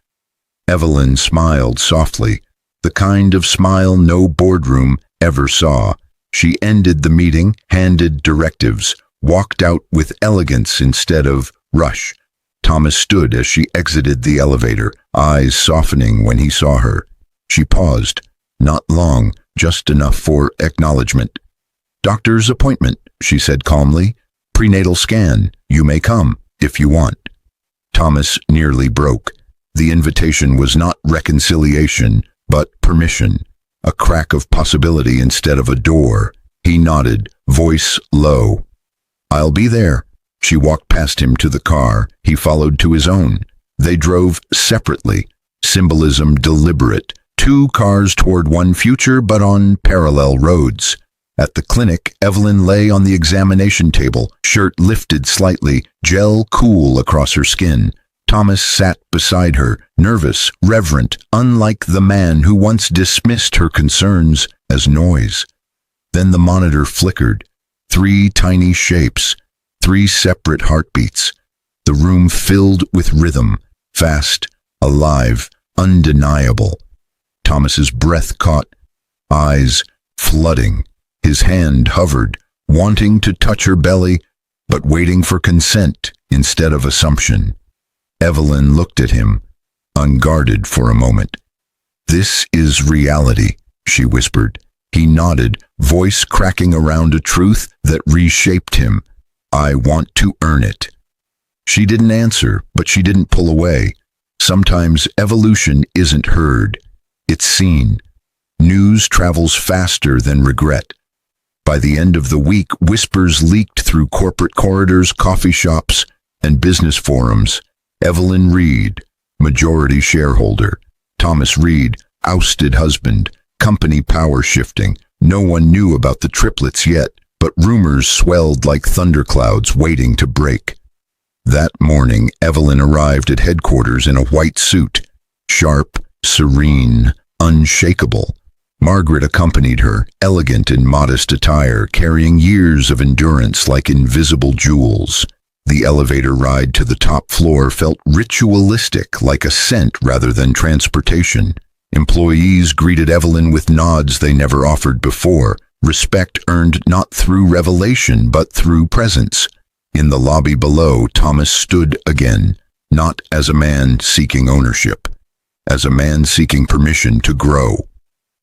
Evelyn smiled softly, the kind of smile no boardroom ever saw. She ended the meeting, handed directives, walked out with elegance instead of rush. Thomas stood as she exited the elevator, eyes softening when he saw her. She paused, not long, just enough for acknowledgement. Doctor's appointment, she said calmly. Prenatal scan. You may come, if you want. Thomas nearly broke. The invitation was not reconciliation, but permission. A crack of possibility instead of a door. He nodded, voice low. I'll be there. She walked past him to the car. He followed to his own. They drove separately. Symbolism deliberate. 2 cars toward one future, but on parallel roads. At the clinic, Evelyn lay on the examination table, shirt lifted slightly, gel cool across her skin. Thomas sat beside her, nervous, reverent, unlike the man who once dismissed her concerns as noise. Then the monitor flickered. Three tiny shapes, three separate heartbeats. The room filled with rhythm, fast, alive, undeniable. Thomas's breath caught, eyes flooding. His hand hovered, wanting to touch her belly, but waiting for consent instead of assumption. Evelyn looked at him, unguarded for a moment. "This is reality," she whispered. He nodded, voice cracking around a truth that reshaped him. "I want to earn it." She didn't answer, but she didn't pull away. Sometimes evolution isn't heard, it's seen. News travels faster than regret. By the end of the week, whispers leaked through corporate corridors, coffee shops, and business forums. Evelyn Reed, majority shareholder. Thomas Reed, ousted husband. Company power shifting. No one knew about the triplets yet, but rumors swelled like thunderclouds waiting to break. That morning, Evelyn arrived at headquarters in a white suit. Sharp, serene, unshakable. Margaret accompanied her, elegant in modest attire, carrying years of endurance like invisible jewels. The elevator ride to the top floor felt ritualistic, like ascent rather than transportation. Employees greeted Evelyn with nods they never offered before, respect earned not through revelation but through presence. In the lobby below, Thomas stood again, not as a man seeking ownership, as a man seeking permission to grow.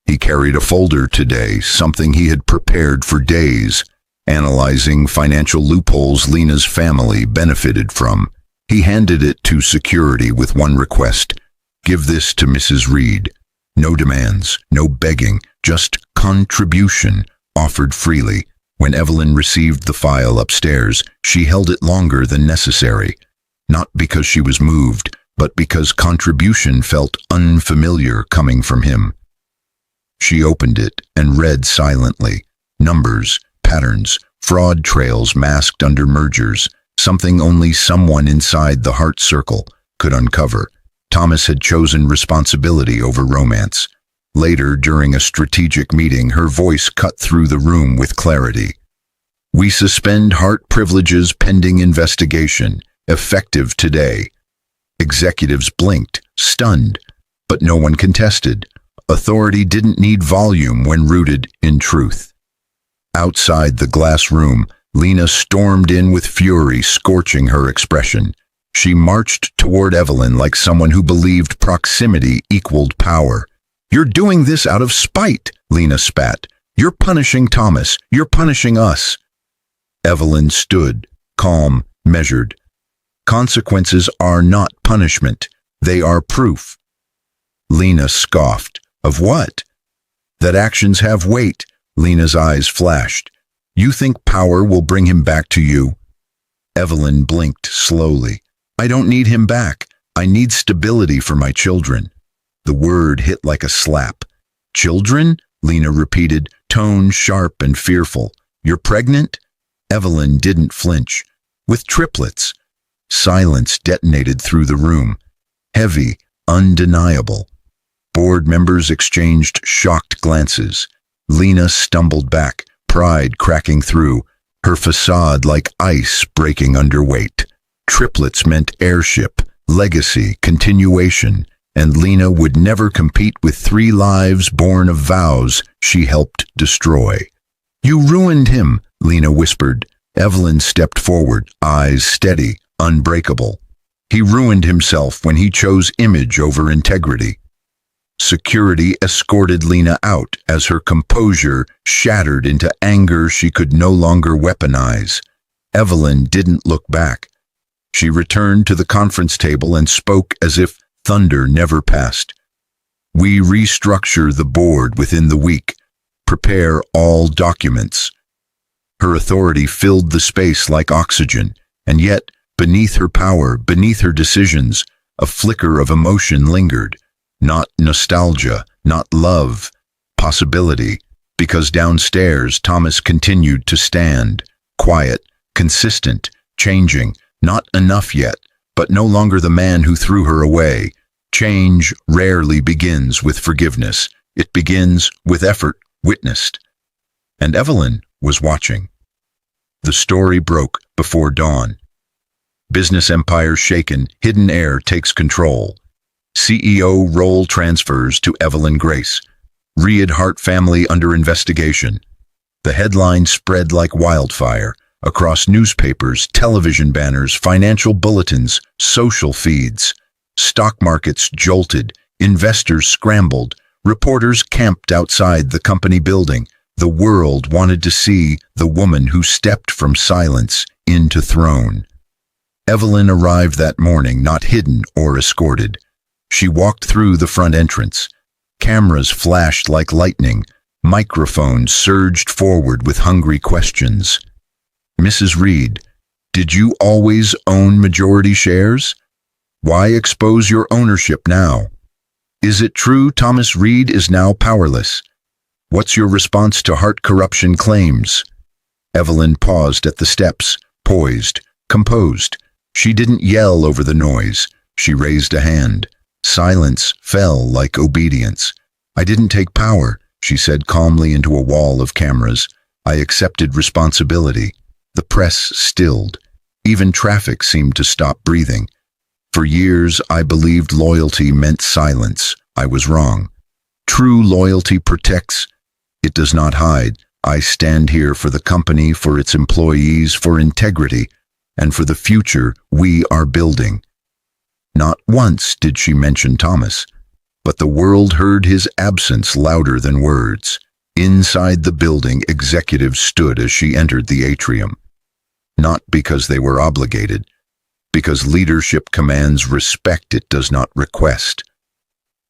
He carried a folder today, something he had prepared for days, analyzing financial loopholes Lena's family benefited from. He handed it to security with one request: "Give this to Mrs. Reed." No demands, no begging, just contribution, offered freely. When Evelyn received the file upstairs, she held it longer than necessary, not because she was moved, but because contribution felt unfamiliar coming from him. She opened it and read silently. Numbers, patterns, fraud trails masked under mergers, something only someone inside the heart circle could uncover. Thomas had chosen responsibility over romance. Later, during a strategic meeting, her voice cut through the room with clarity. "We suspend heart privileges pending investigation, effective today." Executives blinked, stunned, but no one contested. Authority didn't need volume when rooted in truth. Outside the glass room, Lena stormed in with fury, scorching her expression. She marched toward Evelyn like someone who believed proximity equaled power. "You're doing this out of spite," Lena spat. "You're punishing Thomas. You're punishing us." Evelyn stood, calm, measured. "Consequences are not punishment. They are proof." Lena scoffed. "Of what?" "That actions have weight." Lena's eyes flashed. "You think power will bring him back to you?" Evelyn blinked slowly. "I don't need him back. I need stability for my children." The word hit like a slap. "Children?" Lena repeated, tone sharp and fearful. "You're pregnant?" Evelyn didn't flinch. "With triplets." Silence detonated through the room. Heavy, undeniable. Board members exchanged shocked glances. Lena stumbled back, pride cracking through, her facade like ice breaking under weight. Triplets meant heirship, legacy, continuation, and Lena would never compete with 3 lives born of vows she helped destroy. "You ruined him," Lena whispered. Evelyn stepped forward, eyes steady, unbreakable. "He ruined himself when he chose image over integrity." Security escorted Lena out as her composure shattered into anger she could no longer weaponize. Evelyn didn't look back. She returned to the conference table and spoke as if thunder never passed. "We restructure the board within the week. Prepare all documents." Her authority filled the space like oxygen, and yet, beneath her power, beneath her decisions, a flicker of emotion lingered. Not nostalgia, not love, possibility, because downstairs Thomas continued to stand, quiet, consistent, changing, not enough yet, but no longer the man who threw her away. Change rarely begins with forgiveness. It begins with effort witnessed. And Evelyn was watching. The story broke before dawn. Business empire shaken, hidden heir takes control. CEO role transfers to Evelyn Grace. Riyadh Hart family under investigation. The headline spread like wildfire across newspapers, television banners, financial bulletins, social feeds. Stock markets jolted, investors scrambled, reporters camped outside the company building. The world wanted to see the woman who stepped from silence into throne. Evelyn arrived that morning, not hidden or escorted. She walked through the front entrance. Cameras flashed like lightning. Microphones surged forward with hungry questions. Mrs. Reed, did you always own majority shares? Why expose your ownership now? Is it true Thomas Reed is now powerless? What's your response to Hart corruption claims? Evelyn paused at the steps, poised, composed. She didn't yell over the noise. She raised a hand. Silence fell like obedience. I didn't take power, she said calmly into a wall of cameras. I accepted responsibility. The press stilled. Even traffic seemed to stop breathing. For years, I believed loyalty meant silence. I was wrong. True loyalty protects. It does not hide. I stand here for the company, for its employees, for integrity, and for the future we are building. Not once did she mention Thomas, but the world heard his absence louder than words. Inside the building, executives stood as she entered the atrium. Not because they were obligated, because leadership commands respect it does not request.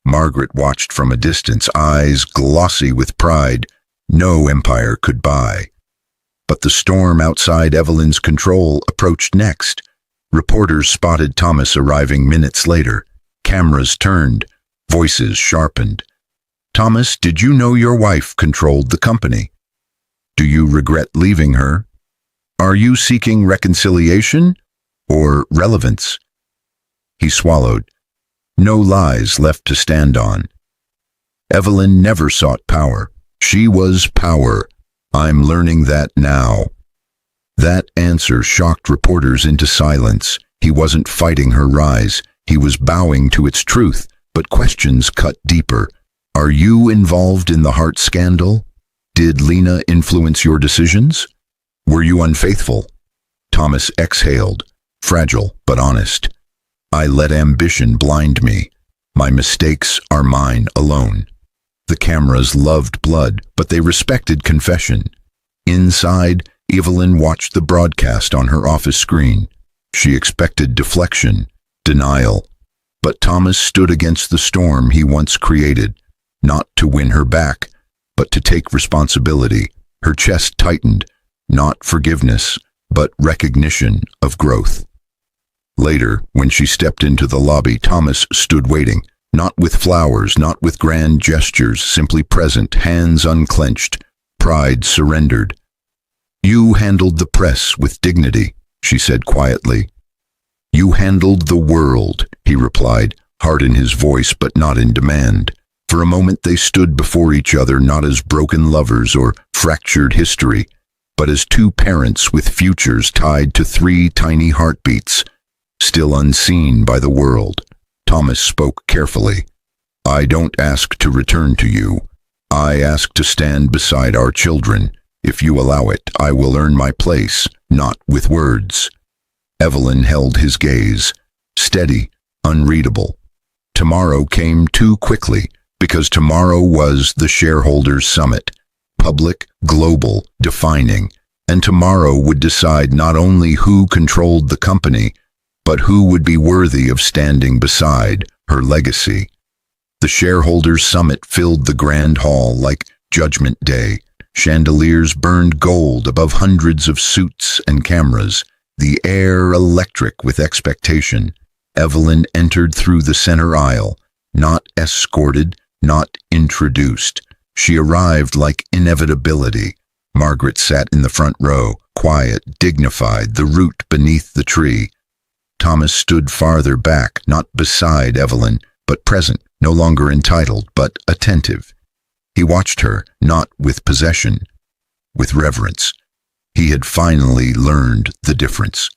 Margaret watched from a distance, eyes glossy with pride no empire could buy. But the storm outside Evelyn's control approached next. Reporters spotted Thomas arriving minutes later. Cameras turned, voices sharpened. Thomas, did you know your wife controlled the company? Do you regret leaving her? Are you seeking reconciliation or relevance? He swallowed. No lies left to stand on. Evelyn never sought power. She was power. I'm learning that now. That answer shocked reporters into silence. He wasn't fighting her rise. He was bowing to its truth, but questions cut deeper. Are you involved in the Hart scandal? Did Lena influence your decisions? Were you unfaithful? Thomas exhaled, fragile but honest. I let ambition blind me. My mistakes are mine alone. The cameras loved blood, but they respected confession. Inside, Evelyn watched the broadcast on her office screen. She expected deflection, denial. But Thomas stood against the storm he once created, not to win her back, but to take responsibility. Her chest tightened, not forgiveness, but recognition of growth. Later, when she stepped into the lobby, Thomas stood waiting, not with flowers, not with grand gestures, simply present, hands unclenched, pride surrendered. You handled the press with dignity, she said quietly. You handled the world, he replied, hard in his voice but not in demand. For a moment they stood before each other, not as broken lovers or fractured history, but as two parents with futures tied to three tiny heartbeats, still unseen by the world. Thomas spoke carefully. I don't ask to return to you. I ask to stand beside our children. If you allow it, I will earn my place, not with words. Evelyn held his gaze, steady, unreadable. Tomorrow came too quickly, because tomorrow was the shareholders' summit, public, global, defining, and tomorrow would decide not only who controlled the company, but who would be worthy of standing beside her legacy. The shareholders' summit filled the grand hall like Judgment Day. Chandeliers burned gold above hundreds of suits and cameras, the air electric with expectation. Evelyn entered through the center aisle, not escorted, not introduced. She arrived like inevitability. Margaret sat in the front row, quiet, dignified, the root beneath the tree. Thomas stood farther back, not beside Evelyn, but present, no longer entitled, but attentive. He watched her, not with possession, with reverence. He had finally learned the difference.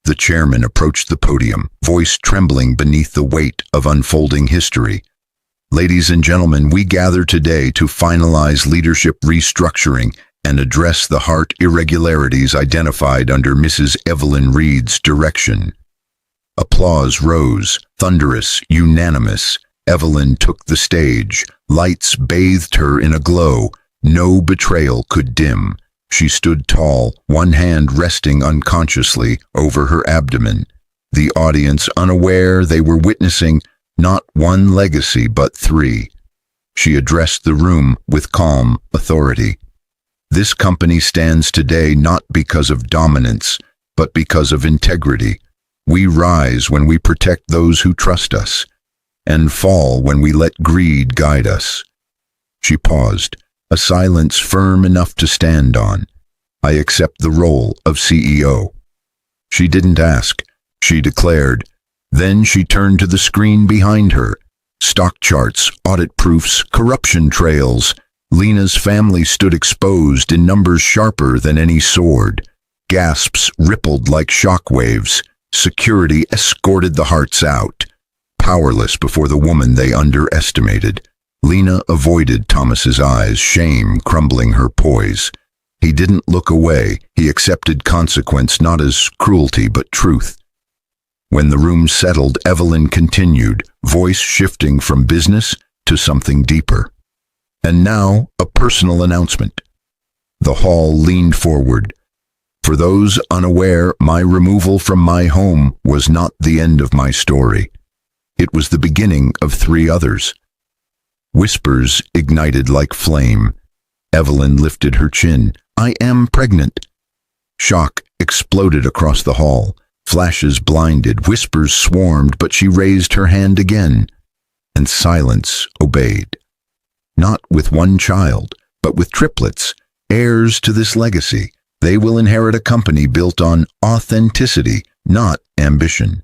The chairman approached the podium, voice trembling beneath the weight of unfolding history. Ladies and gentlemen, we gather today to finalize leadership restructuring and address the heart irregularities identified under Mrs. Evelyn Reed's direction. Applause rose, thunderous, unanimous. Evelyn took the stage. Lights bathed her in a glow. No betrayal could dim. She stood tall, one hand resting unconsciously over her abdomen. The audience unaware they were witnessing not one legacy but three. She addressed the room with calm authority. This company stands today not because of dominance, but because of integrity. We rise when we protect those who trust us, and fall when we let greed guide us. She paused, a silence firm enough to stand on. I accept the role of CEO. She didn't ask, she declared. Then she turned to the screen behind her. Stock charts, audit proofs, corruption trails. Lena's family stood exposed in numbers sharper than any sword. Gasps rippled like shockwaves. Security escorted the hearts out. Powerless before the woman they underestimated, Lena avoided Thomas's eyes, shame crumbling her poise. He didn't look away. He accepted consequence not as cruelty but truth. When the room settled, Evelyn continued, voice shifting from business to something deeper. And now, a personal announcement. The hall leaned forward. For those unaware, my removal from my home was not the end of my story. It was the beginning of three others. Whispers ignited like flame. Evelyn lifted her chin. I am pregnant. Shock exploded across the hall. Flashes blinded, whispers swarmed, but she raised her hand again, and silence obeyed. Not with one child, but with triplets, heirs to this legacy. They will inherit a company built on authenticity, not ambition.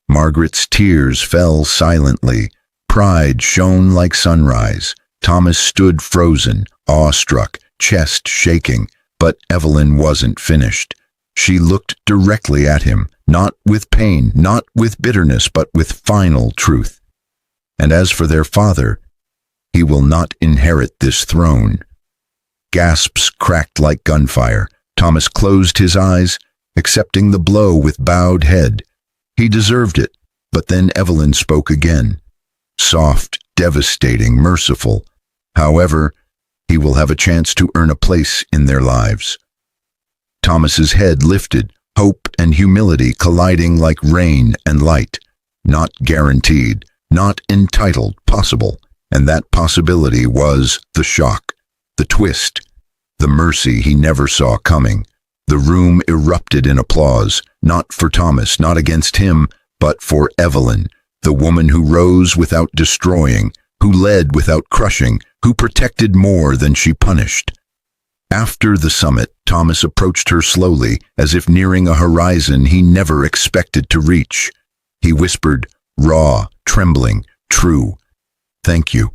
Margaret's tears fell silently. Pride shone like sunrise. Thomas stood frozen, awestruck, chest shaking, but Evelyn wasn't finished. She looked directly at him, not with pain, not with bitterness, but with final truth. And as for their father, he will not inherit this throne. Gasps cracked like gunfire. Thomas closed his eyes, accepting the blow with bowed head. He deserved it, but then Evelyn spoke again. Soft, devastating, merciful. However, he will have a chance to earn a place in their lives. Thomas's head lifted, hope and humility colliding like rain and light. Not guaranteed, not entitled, possible. And that possibility was the shock, the twist, the mercy he never saw coming. The room erupted in applause, not for Thomas, not against him, but for Evelyn, the woman who rose without destroying, who led without crushing, who protected more than she punished. After the summit, Thomas approached her slowly, as if nearing a horizon he never expected to reach. He whispered, raw, trembling, true, "Thank you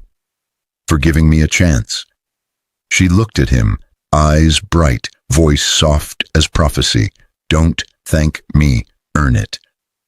for giving me a chance." She looked at him, eyes bright, voice soft as prophecy. "Don't thank me, earn it."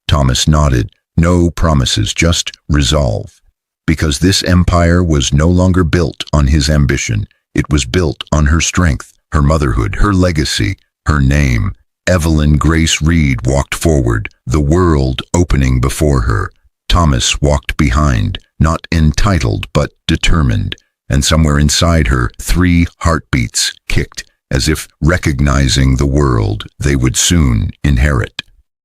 Thomas nodded. No promises, just resolve. Because this empire was no longer built on his ambition. It was built on her strength, her motherhood, her legacy, her name. Evelyn Grace Reed walked forward, the world opening before her. Thomas walked behind, not entitled but determined, and somewhere inside her 3 heartbeats kicked, as if recognizing the world they would soon inherit.